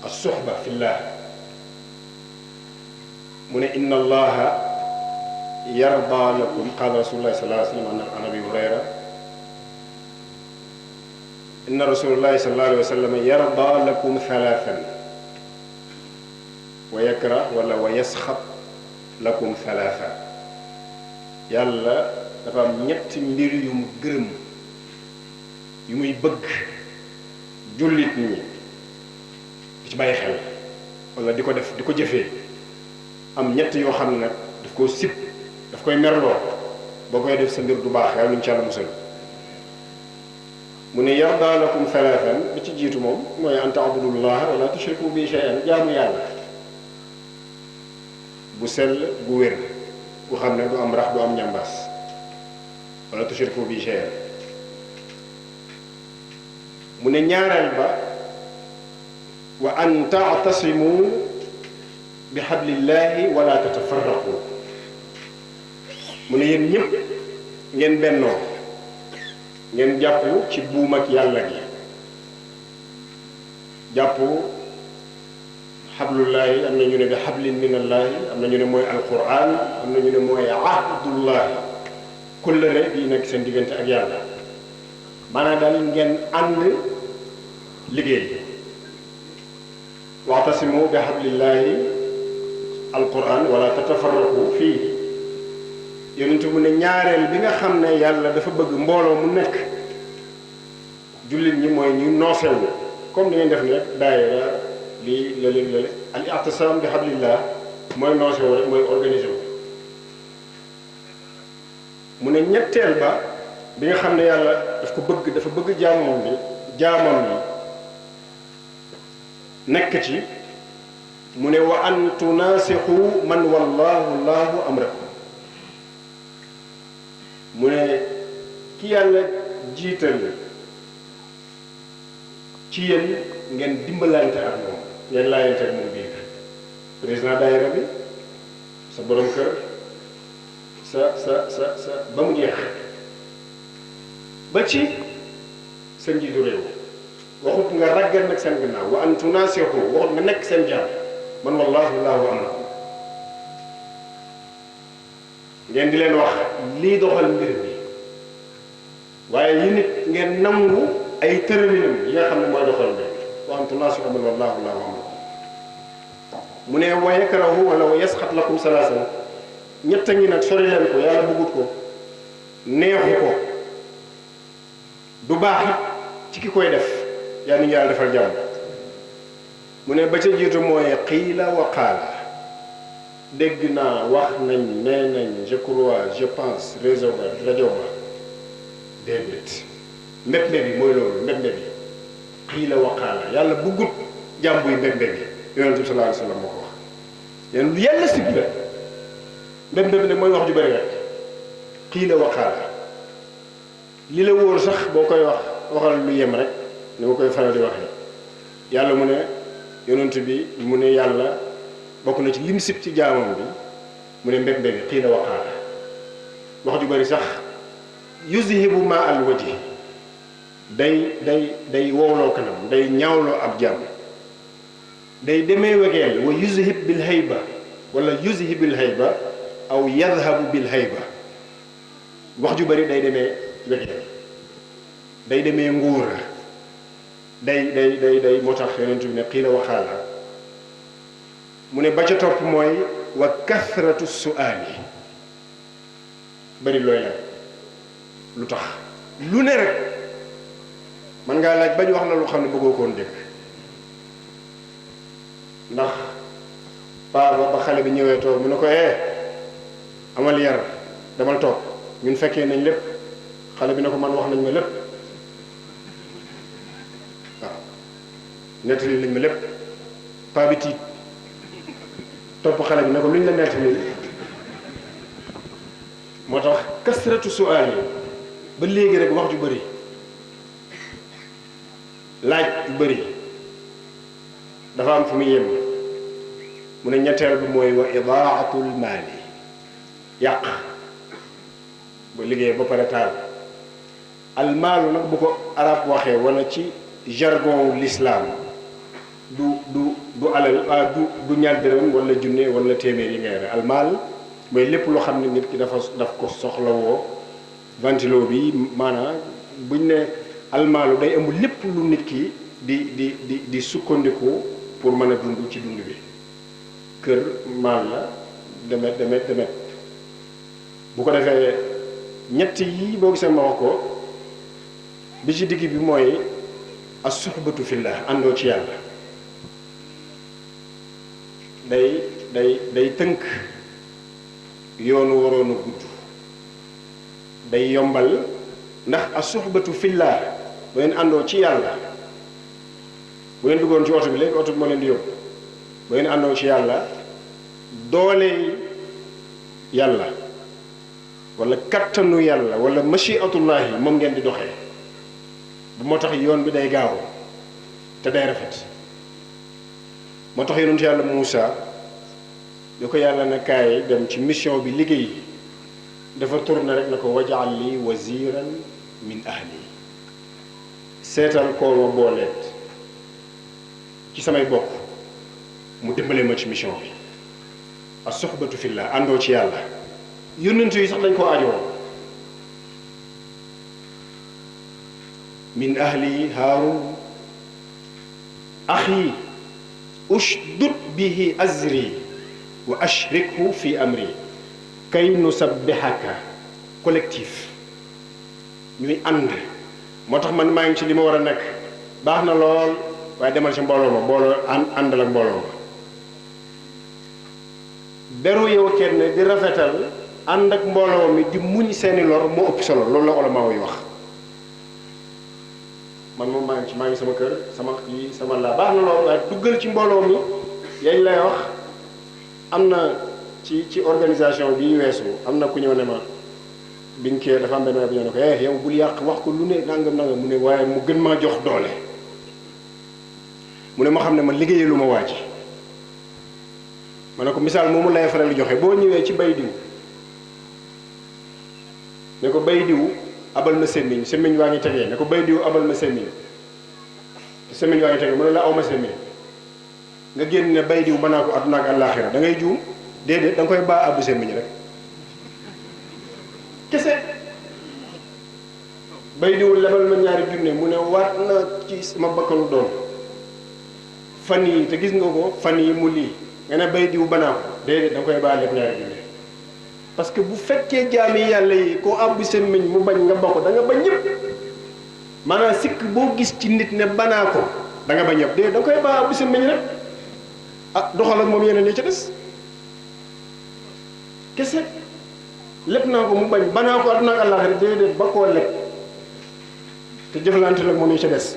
as-suhba fillah mu ne inna allaha yarda lakum qaala rasulullahi sallallahu alayhi wa sallam an abi hurayra inna rasulullahi sallallahu alayhi wa sallam yarda lakum thalathan wa yakrah wala wa yasxab lakum thalatha yàlla dafa am ñetti mbir yu mu gërëm yu muy bëgg jullit ñi di ci bàyyi xel wala di ko def di ko jëfee am ñett yoo xam ne nag daf koo sib daf koy merloo boo koy def sa mbir du baax yàlla ñu ci yàlla musal mu ne yarda lakum thalathan bi ci jiitu moom mooy an ta'budullaha wala tushriku bi shay'an jaamu yàlla bu sell bu wér bu xam ne du am rax du am ñambaas wala tushriku bi shay'an mu ne ñaareel ba wa an ta'tasimu bi hablillahi wala tatafarraqu mu ne yéen ñëpp ngeen bennoo ngeen jàpp ci buum ak yàlla gi jàpp hablullahi am na ñu ne bi hablin minallahi am na ñu ne mooy alquran am na ñu ne mooy ahdullahi kóllëre bi nekk seen diggante ak yàlla maanaam daal ngeen ànd liggéey wa'tasimu bi hablillahi alquran wala tatafarraqu fii yonent mu ne ñaareel bi nga xam ne yàlla dafa bëgg mbooloo mu nekk jullit ñi mooy ñu noosewu comme ni ngeen def ni rek daayira lii lële al i'tisam bi hablillah mooy noosewu rek mooy organisé wu mu ne ñetteel ba bi nga xam ne yàlla dafa bëgg jaamam yi nekk ci mu ne wa an tunaasixu man wallahu llahu amrakum mu ne ki yàlla jiital ci yéen ngeen dimbalante ak moom ngeen laayante ak moom biir président daayira bi sa borom kër sa ba mu jeex ba ci sa njiitu réew waxut nga raggal nag seen gannaaw wa an tunaasixu waxut nga nekk seen jaam man wallahu llahu amrakum ngeen di leen wax lii doxal mbir mi waaye yi nit ngeen nangu ay tëralinam yi nga xam ne mooy doxal mbir wa an tunaasixu man wallahu llahu amrakum mu ne wa yakrahu wala wa yasxat lakum salaasan ñett a ngi nag sori leen ko yàlla bëggut ko neexu ko du baax it ci ki koy def yaa ni yàlla defal jàmm mu ne ba ca jiitu mooy qiila wa qaala dégg naa wax nañ nee nañ je crois je pense rajo ba déedéet mbéb mbéb yi mooy loolu mbéb mbéb yi qiila wa qaala yàlla bëggut jàmm buy mbéb mbéb yi yonent bi sallallahu alayhi wa sallam moo ko wax yéen lu yàlla sib la mbéb mbéb nag mooy wax ju bëri rek qiila wa qaala li la wóor sax boo koy wax waxal lu yem rek ni ma koy faral di waxee yàlla mu ne yonent bi mu ne yàlla bokk na ci lim sib ci jaamam bi mu ne mbéb mbébi qiila wa qaala wax ju bëri sax yuzhibu ma al wajhi day wowloo kanam day ñaawloo ab jàmm day demee wegeel wa yuzhib bil hayba wala yuzhib bil hayba aw yadhabu bil hayba wax ju bëri day demee wegeel day demee nguur day moo tax yonent bi ne qiila wa qaala mu ne ba ca topp mooy wa kathratu su'aali bëri looy laaj lu tax lu ne rek man ngaa laaj bañ wax la lu xam ne bëggoo koon dégg ndax paa ba xale bi ñëwee toog mu ne ko amal yar damal toog ñun fekkee nañ lépp xale bi ne ko man wax nañ ma lépp waaw nettali nañ ma lépp paa bi tiit topp xale bi ne ko luñ la nettali moo tax kasratu su'aal yi ba léegi rek wax ju bëri laaj yu bëri dafa am fu muy yem mu ne ñetteel bi mooy wa idaatul maali yàq ba liggéey ba pare taal almaalu nag bu ko arab waxee wala ci jargon l'islam du alal du ñaar dërëm wala junne wala téeméer yi ngay yore almaal mooy lépp loo xam ne nit ki daf ko soxlawoo ventilo bi maanaam buñ ne almaalu day ëmb lépp lu nit ki di sukkandiku pour mën a dund ci dund bi kër maal la demet bu ko defee ñett yi boo gisee ma wax ko bi ci digg bi mooy as-suhbatu fillah àndoo ci yàlla day tënk yoonu waroon a gudd day yombal ndax as-suhbatu fillah bu ngeen àndoo ci yàlla bu ngeen duggoon ci oto bi léegi oto bi moo leen di yóbbu bu ngeen àndoo ci yàlla doole yàlla wala kattanu yàlla wala mashiatullahi moom ngeen di doxee bu moo tax yoon bi day gaaw te day rafet moo tax yonent yàlla Muusa di ko yàlla na kaay dem ci mission bi liggéey dafa tourné rek na ko waj'al li waziran min ahli seetal koo ma booleet ci samay bokk mu dimbale ma ci mission bi as-suhbatu fillah àndoo ci yàlla yónnent yi sax dañ koo ajoo min ahli haarun axi ushdud bihi azri wa ashrikhu fi amri kay nusabbihaka collectif ñuy ànd moo tax man maa ngi ci li ma war a nekk baax na lool waaye demal ci mbooloo ma àndal ak mbooloo ma beru yow kenn di rafetal ànd ak mbooloo mi di muñ seeni lor moo ëpp solo loolu la ulama yi wax man moom maa ngi sama kër sama laa baax na lool waaye duggal ci mbooloo mi yañ lay wax am na ci organisation bi weesu am na ku ñëw ne ma biñ kee dafa am benn bu ñëw ne ko yow bul yàq wax ko lu ne nangam mu ne waaye mu gën maa jox doole mu ne ma xam ne man liggéeyee lu ma waaj ma ne ko misaal moomu lay faral di joxe boo ñëwee ci bay diw ne ko bay diw abal ma semmiñ waa ngi tegee ne ko bay diw abal ma semmiñ te semmiñ waa ngi tegee mu ne la aw ma semmiñ nga génn ne bay diw ba naa ko àdduna ak àllaaxira da ngay juum déedéet da nga koy baa abbu semmiñ rek kese bay diw lebal ma ñaari junne mu ne waat na ci sama bakkanu doom fan yi te gis nga ko fan yi mu lii nga ne bay diw banaa ko déedéet da nga koy baal lépp ñaari junne parce que bu fekkee jaami yàlla yi koo àbbu seen meñ mu bañ nga ba ko da nga bañ ñëpp maanaam sikk boo gis ci nit ne banaa ko da nga bañ ñëpp déedéet da nga koy baa àbbu seen meñ rek ah doxal ak moom yeneen yi ca des kese lépp naa ko mu bañ banaa ko àdduna ak àllaaxira déedéet ba koo lekk te jëflante la moom yi ca des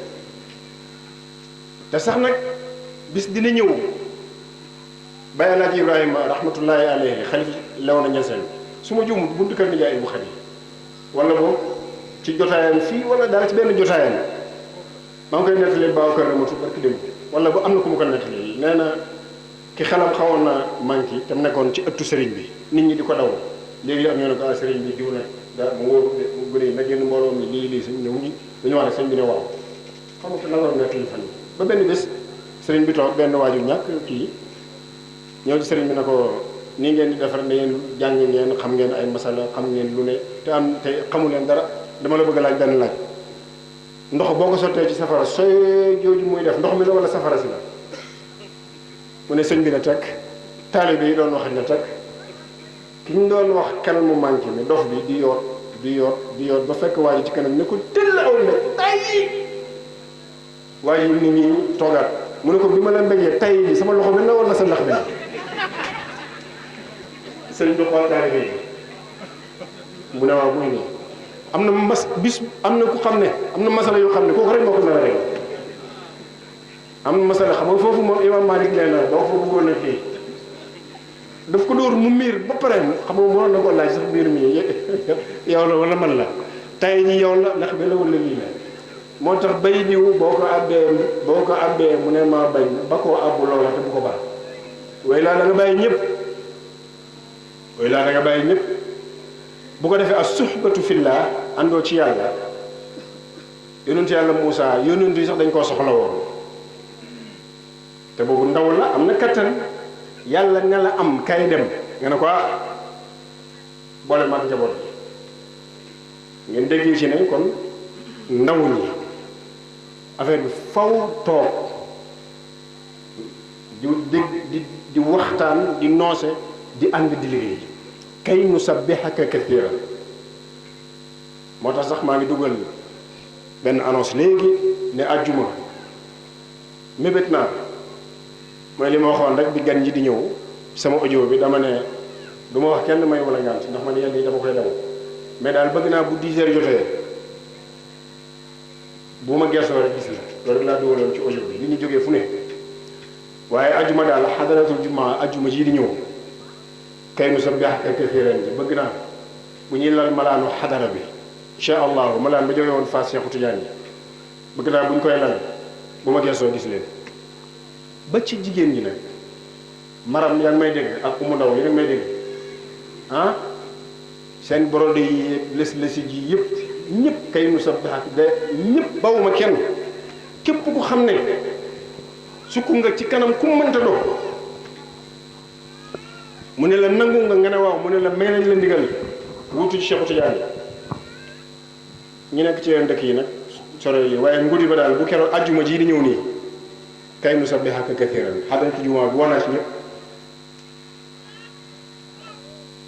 te sax nag bis dina ñëw Baye Alaaji Ibrahima rahmatullahi alayhi xalifa lew na ñaseen su ma juumut buntu kër nijaay bu xat yi wala boog ci jotaayam fii wala daal ci benn jotaayam maa ngi koy nettali baaw kër ramatu barki dem wala bu am na ku ma ko nettali nee na ki xelam xawoon na manqué te mu nekkoon ci ëttu sëriñ bi nit ñi di ko daw léegi am ñoo ne ko ah sëriñ bi diw nag daa mu wóor gune yi nag génn mbooloo mi lii sëñ ñëw ñi dañu wax ne sëñ bi ne waaw xam nga ko nangoon nettali fan yi ba benn bés sëriñ bi toog benn waajur ñàkk kii ñëw ci sëriñ bi ne ko nii ngeen di defar ne yéen jàng ngeen xam ngeen ay masala xam ngeen lu ne te xamu leen dara dama la bëgg a laaj benn laaj ndox boo ko sottee ci safara sooy jooju muy def ndox mi la wala safara si la mu ne sëñ bi ne teg taalibe yi doon wax ne teg ki ñu doon wax xel mu manqué mi dof bi di yoot ba fekk waa ji ci kanam ne ko tëll aw ne tay waa ji nit ñi toogaat mu ne ko bi ma la mbéjee tay bi sama loxo bi la wala sa ndax bi sëriñ bi xool taalibe yi mu ne waaw muy nii am na am na ku xam ne am na masala yoo xam ne kooku rek moo ko mën a rek am na masala xam nga foofu moom imam Malik nee na doo fa bëggoon a kii daf ko dóor mu miir ba pare xam nga mënoon na ko laaj sax miir mi yow la wala man la tay ñi yow la ndax bi la wala lii la moo tax bay diw boo ko abbee mu ne maa bañ ba koo abbu loola te bu ko baax way laa da nga bàyyi ñëpp bu ko defee as suhbatu fillah àndoo ci yàlla yonentu yàlla Moussa yonentu yi sax dañ koo soxla woon te boobu ndaw la am na kattan yàlla ne la am kay dem nga ne ko boole maag njaboot bi ngeen déggee ci ne kon ndaw ñi affaire bi faw toog di waxtaan di noose di ànd di liggéey kay nusabbihaka kathiran moo tax sax maa ngi dugal benn annonce léegi ne àjjuma mébét naa mooy li ma waxoon rek bi gan ji di ñëw sama audio bi dama ne du ma wax kenn may wala ngant ndax man yenn yi dama koy daw mais daal bëgg naa bu 10 heures jotee bu ma gersoo rek gis la loolu rek laa dugaloon ci audio bi li ñu jógee fu ne waaye àjjuma daal xadaratul jumaa àjjuma ji di ñëw kay nusabbihaka kathiran ji bëgg naa bu ñuy lal malaanu xadara bi incha allahu malaan ba jógee woon Fass Cheikh Tidiane yi bëgg naa bu ñu koy lal bu ma gersoo gis leen ba ci jigéen ñi nag maram yaa ngi may dégg ak umu ndaw yi ngi may dégg ah seen borode yi lës-lësi ji yëpp ñëpp kay nusabbihaka de ñëpp bawuma kenn képp ku xam ne sukk nga ci kanam ku mënta doo mu ne la nangu nga ne waaw mu ne la may nañ la ndigal wuutu ci Cheikh Tidiane ñu nekk ci yeneen dëkk yi nag sore yi waaye ngudi ba daal bu keroog ajjuma ji di ñëw nii kay nusabbihaka kathiran xadaratu jumaa bi wanaa si ñëpp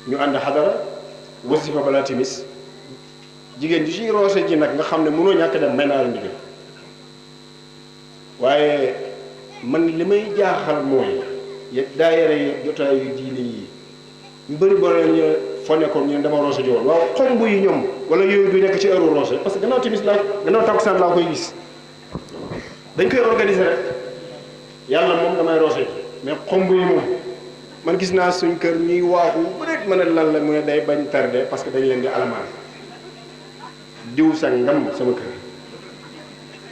ñu ànd xadara wasifa balaa timis jigéen ji ci roose ji nag nga xam ne mënoo ñàkk dem may naa la ndigal waaye man li may jaaxal mooy daayira yi jotaayu diine yi ñu bëri boo leen ñu foo nekkoon ñu ne dama roose ji woon waaw xomb yi ñoom wala yooyu du nekk ci heure roose parce que gannaaw timis laa gannaaw takkusaan laa koy gis dañ koy organiser rek yàlla moom damay roose ji mais xomb yi moom man gis naa suñ kër ñuy waaxu bu nekk mën a lan la mu ne day bañ tardé parce que dañ leen di alamaan diw sa ngam sama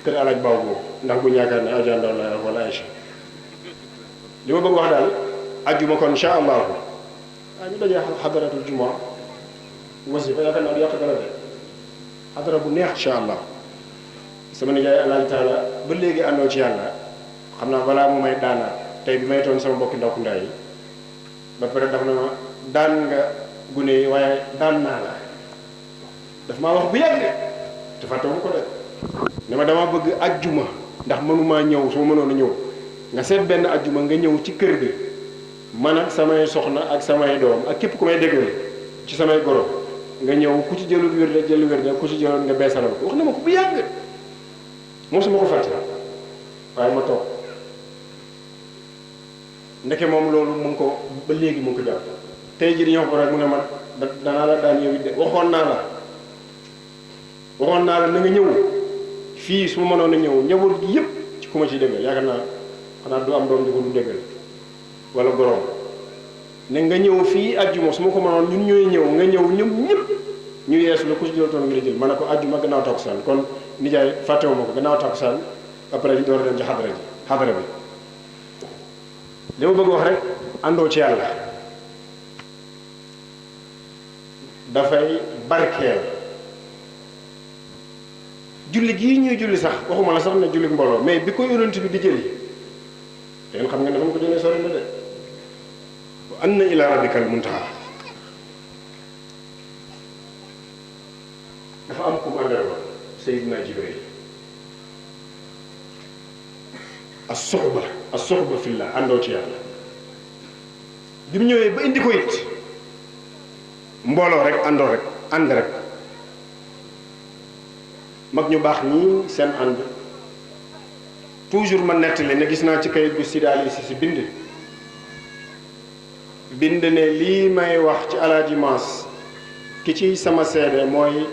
kër alaaj baaw boobu ndax bu ñaakaar ne agenda la wala Aïcha li ma bëgg wax daal ajjuma kon incha allahu ñu dajee xadaratul jumaa wasifa yaakaar naa du yàq dara de xadara bu neex incha allah sama nijaay alaaj taala ba léegi àndoo ci yàlla xam naa balaa mu may daana tey bi may toon sama mbokki ndaw ndaa yi ba pare daf na ma daan nga gune yi waaye daan naa la daf maa wax bu yàgg te fàttewu ko de ne ma dama bëgg ajjuma ndax mënumaa ñëw su ma mënoon a ñëw nga seet benn ajjuma nga ñëw ci kër gi man ak samay soxna ak samay doom ak képp ku may déggal ci samay goro nga ñëw ku ci jëlul wér de jël wér de ku ci jëloon nga beesalal ko wax na ma ko bu yàgg mosuma ko fàtte waaye ma toog ndeke moom loolu mu ngi ko ba léegi mu ngi ko jàpp tey jii dañoo ko rek mu ne ma danaa la daan yow it de waxoon naa la na nga ñëw fii su ma mënoon a ñëw njaboot gi yëpp ci ku ma ciy déggal yaakaar naa xanaa du am doom di ko du déggal wala goroom ne nga ñëw fii ajjuma su ma ko mënoon ñun ñooy ñëw nga ñëw ñëpp ñëpp ñu yeesu la ku ci jël toon nga la jël ma ne ko ajjuma gannaaw takkusaan kon nijaay fàttewu ma ko gannaaw takkusaan après ñu door a dem ci xadara bi li ma bëgg wax rek àndoo ci yàlla dafay barkeel julli gii ñuy julli sax waxuma la sax ne julli mbooloo mais bi ko yonent bi di jëli te ngeen xam nga ne fa mu ko jëlee sori na de wa anna ila rabbikal muntaha dafa am ku mu àndal woon Seydina Jibril as-suhba fillah àndoo ci yàlla bi mu ñëwee ba indi ko it mbooloo rek àndoo rek ànd rek mag ñu baax ñii seen ànd toujours ma nettali ne gis naa ci kayit bu sidaali si bind ne lii may wax ci Alaaji Maas ki ci sama seede mooy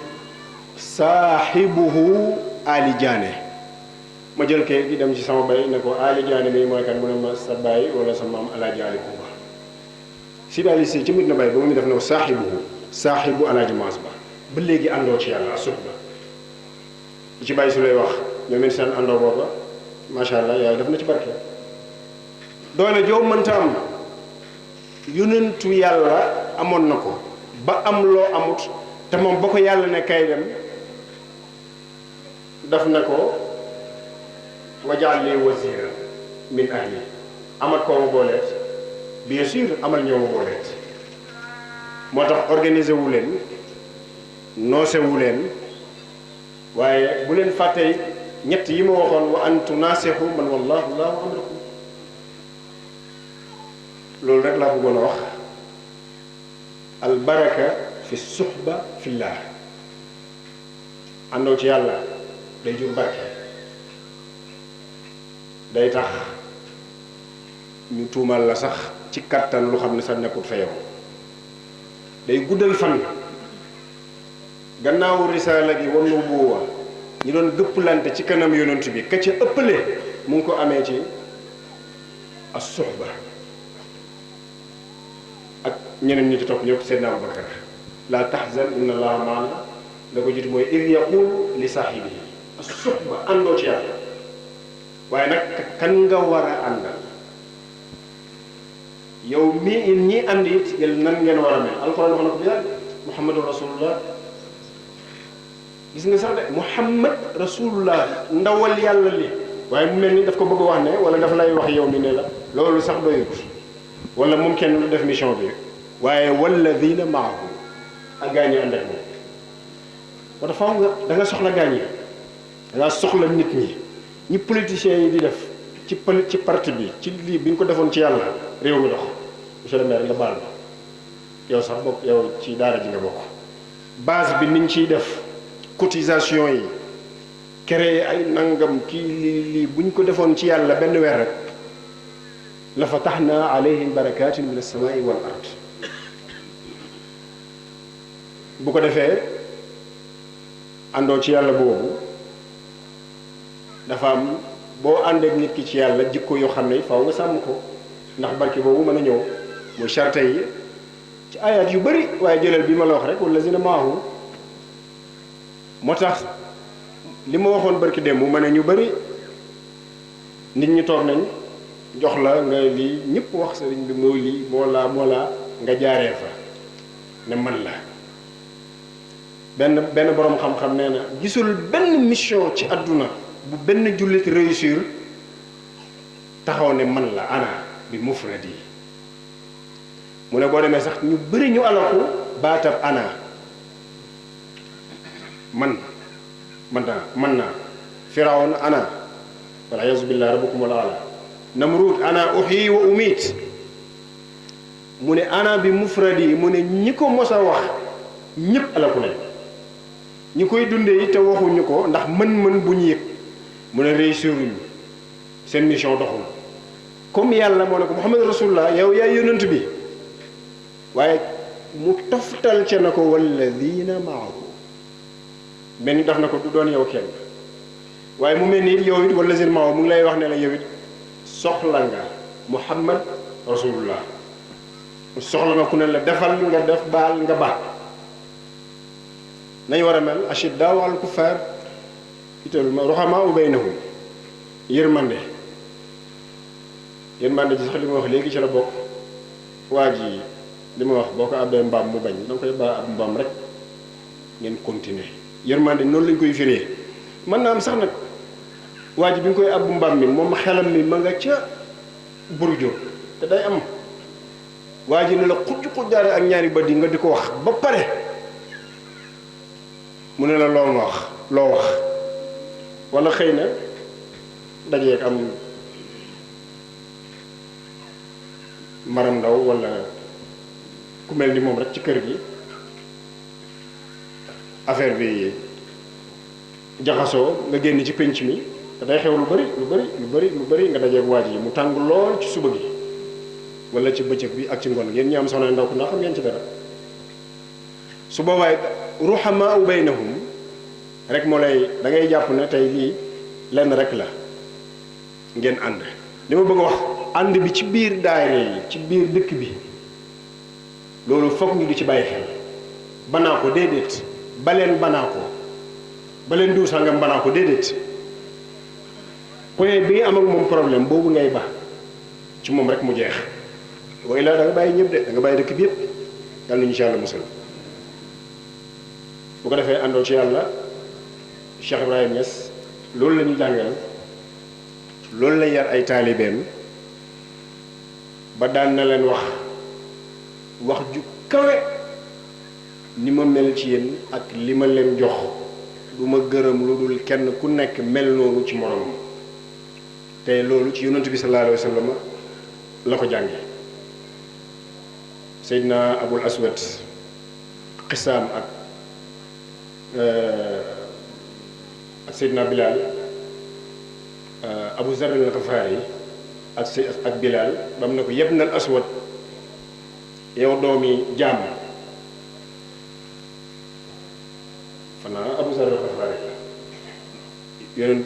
saaxibuhu Ali Diané ma jël kayit gi dem ci sama bay ne ko Ali Diané mi mooy kan mu ne ma sa baay wala sa maam Alaaji Ali Kumba sidaali si ci mit na bay ba mu def ne saaxibu Alaaji Maas ba léegi àndoo ci yàlla suxba li ci bàyyi su lay wax ñoom it seen àndoo booba macha allah yàlla def na ci barke doole joo mënta am yonentu yàlla amoon na ko ba am loo amut te moom ba ko yàlla ne kay dem daf na ko wajaal li wazira min ahli amal koo ma booleet bien sûr amal ñoo ma booleet moo tax organiser wu leen noose wu leen waaye bu leen fàttee ñett yi ma waxoon wa antu naasixu man wallahu llahu amrakum loolu rek laa bëggoon a wax albaraka fi suxba fillah àndoo ci yàlla day jur barke day tax ñu tuumal la sax ci kattan lu xam ne sax nekkut fa yow day guddal fan gannaaw risaala gi wan nubuwa ñi doon gëpplante ci kanam yonent bi ka ca ëppale mu ngi ko amee ci as-suhba ak ñeneen ñi ci topp ñëpp Seydina Abubakar la tahzan inna allaha maana la ko jiitu mooy id yaqulu li saahibihi as-suhba àndoo ci yàlla waaye nag kan nga war a àndal yow mii ñi ànd it yéen nan ngeen war a mel alquran wax na ko bi yàgg muhammadu rasulullah gis nga sax de muhammad rasulullah ndawal yàlla li waaye mu mel ni daf ko bëgg wax ne wala dafa lay wax yow mi ne la loolu sax doyut wala moom kenn lu def mission bi waaye walladina maahu ak gaañ yi ànd ak moom wala faaw nga da nga soxla gaañ yi da nga soxla nit ñi politiciens yi di def ci parti bi ci lii bi ñu ko defoon ci yàlla réew mi dox monsieur le maire nga baal ma yow sax bokk yow ci daara ji nga bokk base bi niñ ciy def cotisation yi créer ay nangam kii lii bu ñu ko defoon ci yàlla benn weer rek la fataxna alayhim barakatin min as-samai wal ard bu ko defee àndoo ci yàlla boobu dafa am boo àndeek nit ki ci yàlla jikko yoo xam ne faaw nga sàmm ko ndax barke boobu mën a ñëw muy charte yi ci ayat yu bëri waaye jëlal bi ma la wax rek wallazina maahu moo tax li ma waxoon barki démb ma ne ñu bëri nit ñi toog nañ jox la nga lii ñëpp wax sëriñ bi moo lii moo laa nga jaaree fa ne man la benn boroom xam-xam nee na gisul benn mission ci àdduna bu benn jullit réussir taxaw ne man la ana bi mufradi mu ne boo demee sax ñu bëri ñu alaku baatab ana man naa firawna ana wal iyaazu billahi rabbukum wal ala namrud ana uhyi wa umiit mu ne ana bi mufradi yi mu ne ñi ko mos a wax ñëpp alaku nañ ñi koy dundee yi te waxuñu ko ndax mën-mën bu ñu yëg mu ne réussiruñu seen mission doxul comme yàlla moo ne ko Muhammad rasulullah yow yaay yonent bi waaye mu toftal ca na ko walladina maahu mel ni daf na ko du doon yow kenn waaye mu mel ni yow it walladina maahu mu ngi lay wax ne la yow it soxla nga Muhammad rasulullah soxla nga ku ne la defal nga def baal nga baal nañ war a mel ashiddaa'u alal kuffaar ruhamaa'u baynahum yërmande ji sax li ma wax léegi ci la bokk waa ji li ma wax boo ko àbbee mbaam mu bañ da nga koy baa ab mbaam rek ngeen continuer yërmande noonu lañ koy firee mën naa am sax nag waa ji bi nga koy abbu mbaam mi moom xelam mi ma nga ca burjo te day am waa ji ne la xujj xujjaare ak ñaari bët yi nga di ko wax ba pare mu ne la loo wax wala xëy na dajeeg am maram ndaw wala ku mel ni moom rek ci kër gi affaire bi jaxasoo nga génn ci pénc mi te day xew lu bari nga dajeeg waaj yi mu tàng lool ci suba gi wala ci bëccëg bi ak ci ngoon yéen ñi am soxna ndaw ku ndax xam ngeen ci dara su boobaa ruhamaa baynahum rek moo lay da ngay jàpp ne tey lii lenn rek la ngeen ànd li ma bëgg a wax ànd bi ci biir daayira yi ci biir dëkk bi loolu foog ñu di ci bàyyi xel banaa ko déedéet baleen diw sangam banaa ko déedéet point bi nga am ak moom problème boobu ngay ba ci moom rek mu jeex waaye la da nga bàyyi ñëpp de da nga bàyyi dëkk bi yëpp yàlla nañu ci yàlla musal bu ko defee àndoo ci yàlla Cheikh Ibrahima Niass loolu la ñu jàngal loolu la yar ay taalibeem ba daan na leen wax ju kawe ni ma mel ci yéen ak li ma leen jox du ma gërëm lu dul kenn ku nekk mel noonu ci moroom te loolu ci yonent bi sallallahu alayhi wa sallam la ko jànge Seydina Abul Aswad xisaam ak Seydina Bilal Abu Zarr al-Ghifari ak Bilal ba mu ne ko yabnal aswad yow doomi jaam fanaa Abu Zarr al-Ghifari yonent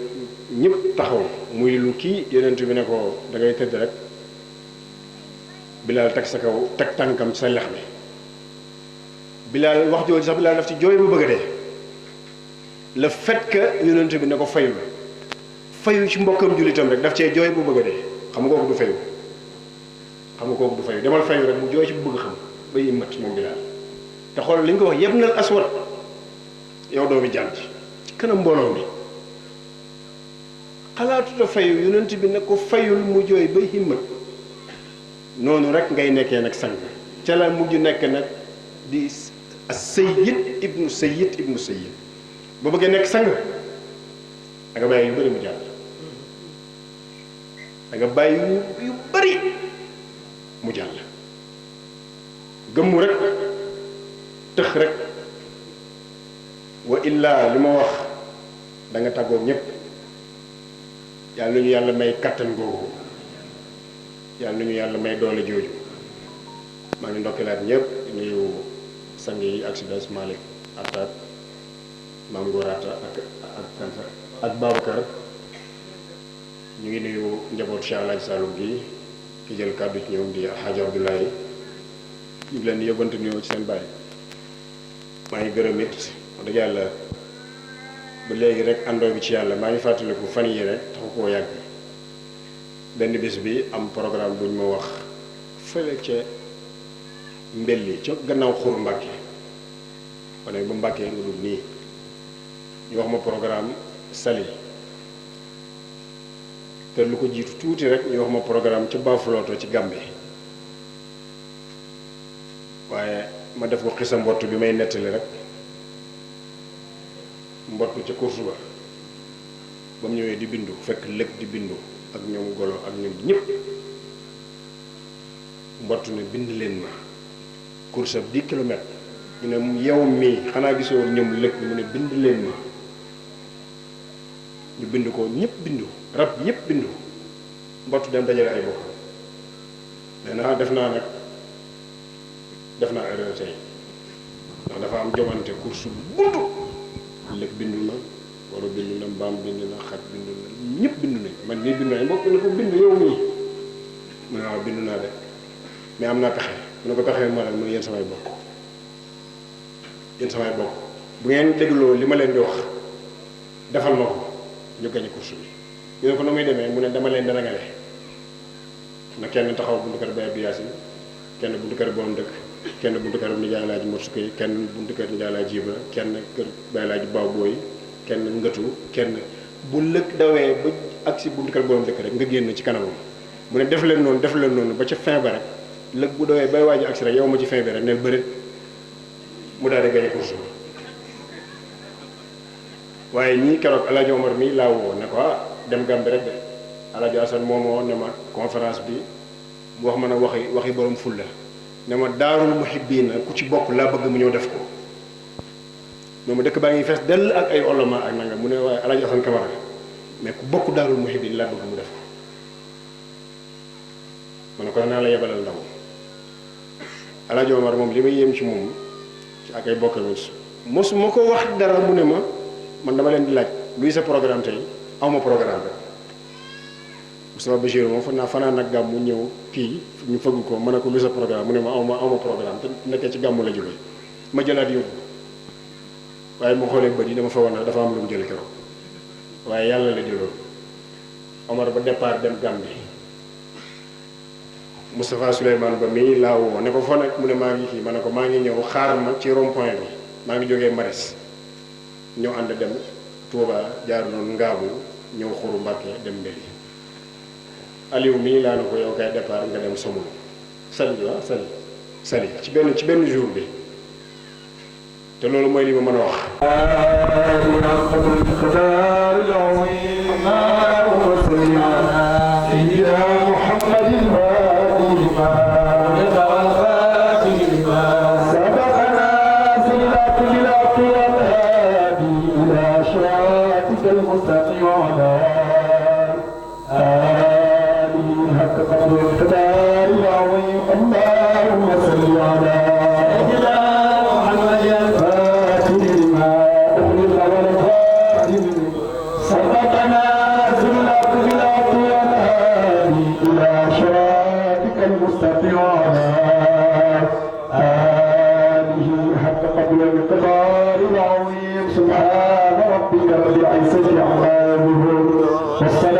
ñëpp taxaw muy lu kii yonent bi ne ko da ngay tëdd rek Bilal teg sa kaw teg tànkam sa lex bi Bilal wax jooju sax Bilal daf ci jooy bu bëgg a dee le fait que yonent bi ne ko fayu ci mbokkam jullitam rek daf cee jooy bu bëgg a dee xam nga kooku du fayu demal fayu rek mu jooy ci bu bëgg xam ba yi mat moom Bilal te xool li ñu ko wax yëpp nal aswad yow doomi jànt ci kanam mbooloo mi xalaatuta fayu yonent bi ne ko fayul mu jooy ba himmat noonu rek ngay nekkee nag sang ca la mujj nekk nag di sayyid ibnu sayyid boo bëggee nekk sang da nga bàyyi yu bëri mu jàll da nga bàyyi yu bëri mu jàll gëmmu rek tëx rek wa illaa li ma wax da nga tàggoog ñépp yàlla nañu yàlla may kattan googu yàlla nañu yàlla may doole jooju maa ngi ndokkilaat ñëpp nuyu sang yi ak Sidas Malick Attaat maam Ngoraata ak Babacar ñu ngi nuyu njaboot Cheikh Alhaji Saloum gi ki jël kàddu ci ñoom di Alhaji Abdoulaye ñu ngi leen di yóbbante nuyoo ci seen bàyyi maa ngi gërëm it wax dëgg yàlla ba léegi rek àndoo bi ci yàlla maa ngi fàttaliku fan yi rek taxu koo yàgg benn bis bi am programme buñ ma wax fële ca mbelli ca gannaaw xur Mbàkke wane ba Mbàkke nga dugg nii ñu wax ma programme Saly te lu ko jiitu tuuti rek ñu wax ma programme ca Bafouloto ci Gambie waaye ma def ko xisa mbott bi may nettali rek mbott ca course ba ba mu ñëwee di bindu fekk lëg di bindu ak ñoom golo ak ñoom ñëpp mbott ne bind leen ma course ab 10 kilomètres ñu ne yow mii xanaa gisoo ñoom lëkk mu ne bind leen ma ñu bind ko ñëpp bindu rab yëpp bindu mbott dem dajale ay bokk nee na def naa erreur tey ndax dafa am jomante course buntu lëkk bindu na wala bindu na mbaam bindu na xaj bindu na ñëpp bindu nañ man nii bindu nañ mbokk ne ko bind yow mii mu ne waaw bindu naa de mais am naa pexe mu ne ko pexe ma mu ne yéen samay bokk bu ngeen dégloo li ma leen di wax defal ma ko ñu gañe course bi ñu ne ko nu muy demee mu ne dama leen dana ngale na kenn taxaw buntu kër Baye Biyaasi kenn buntu kër borom dëkk kenn buntu kër nijaay laaji Mor Sukay kenn buntu kër nijaay laaji Ibra kenn kër Baye laaji Baw Booy kenn ngëtu kenn bu lëkk dawee ba agsi buntu kër borom dëkk rek nga génn ci kanamam mu ne def leen noonu ba ca fin ba rek lëkk bu dawee bay waaji agsi rek yow ma ci fin bi rek neel bërit mu daal di gañe course bi waaye ñii keroog El Hadj Omar mii laa woo ne ko dem Gàmbi rek de El Hadj Assane moom moo ne ma conférence bi mu wax ma ne waxi borom fulla ne ma daarul muhibbiina ku ci bokk laa bëgg mu ñëw def ko moom dëkk baa ngi fees dell ak ay oloma ak nangam mu ne waaye El Hadj Assane Camara mais ku bokk daarul muhibbiin laa bëgg mu def ko ma ne ko naa la yebalal ndaw El Hadj Omar moom li may yéem ci moom ci ak ay bokkam mosu ma ko wax dara mu ne ma man dama leen di laaj luy sa programme tey awma programme rek Moustapha Bachir moom fa naa fanaan nag gàmmu ñëw kii ñu fëgg ko mën a ko luy sa programme mu ne ma awma programme te nekkee ci gàmmu la jógee ma jëlaat yóbbu waaye mu xoolee bët yi dama fa woon dafa am lu mu jël keroog waaye yàlla la jëloon Omar ba départ dem Gàmbi Moustapha Souleymane ba mii laa woo ne ko fa nag mu ne maa ngi kii ma ne ko maa ngi ñëw xaar ma ci rond point bi maa ngi jógee Maris ñëw ànd dem Touba jaar noonu Ngaabu ñëw Xuru Mbàkke dem Mbeli Aliou mii laa ne ko yow kay départ nga dem Somone sali ci benn jour bi te loolu mooy li ma mën a wax. سبحان ربك رب العزة عما يصفون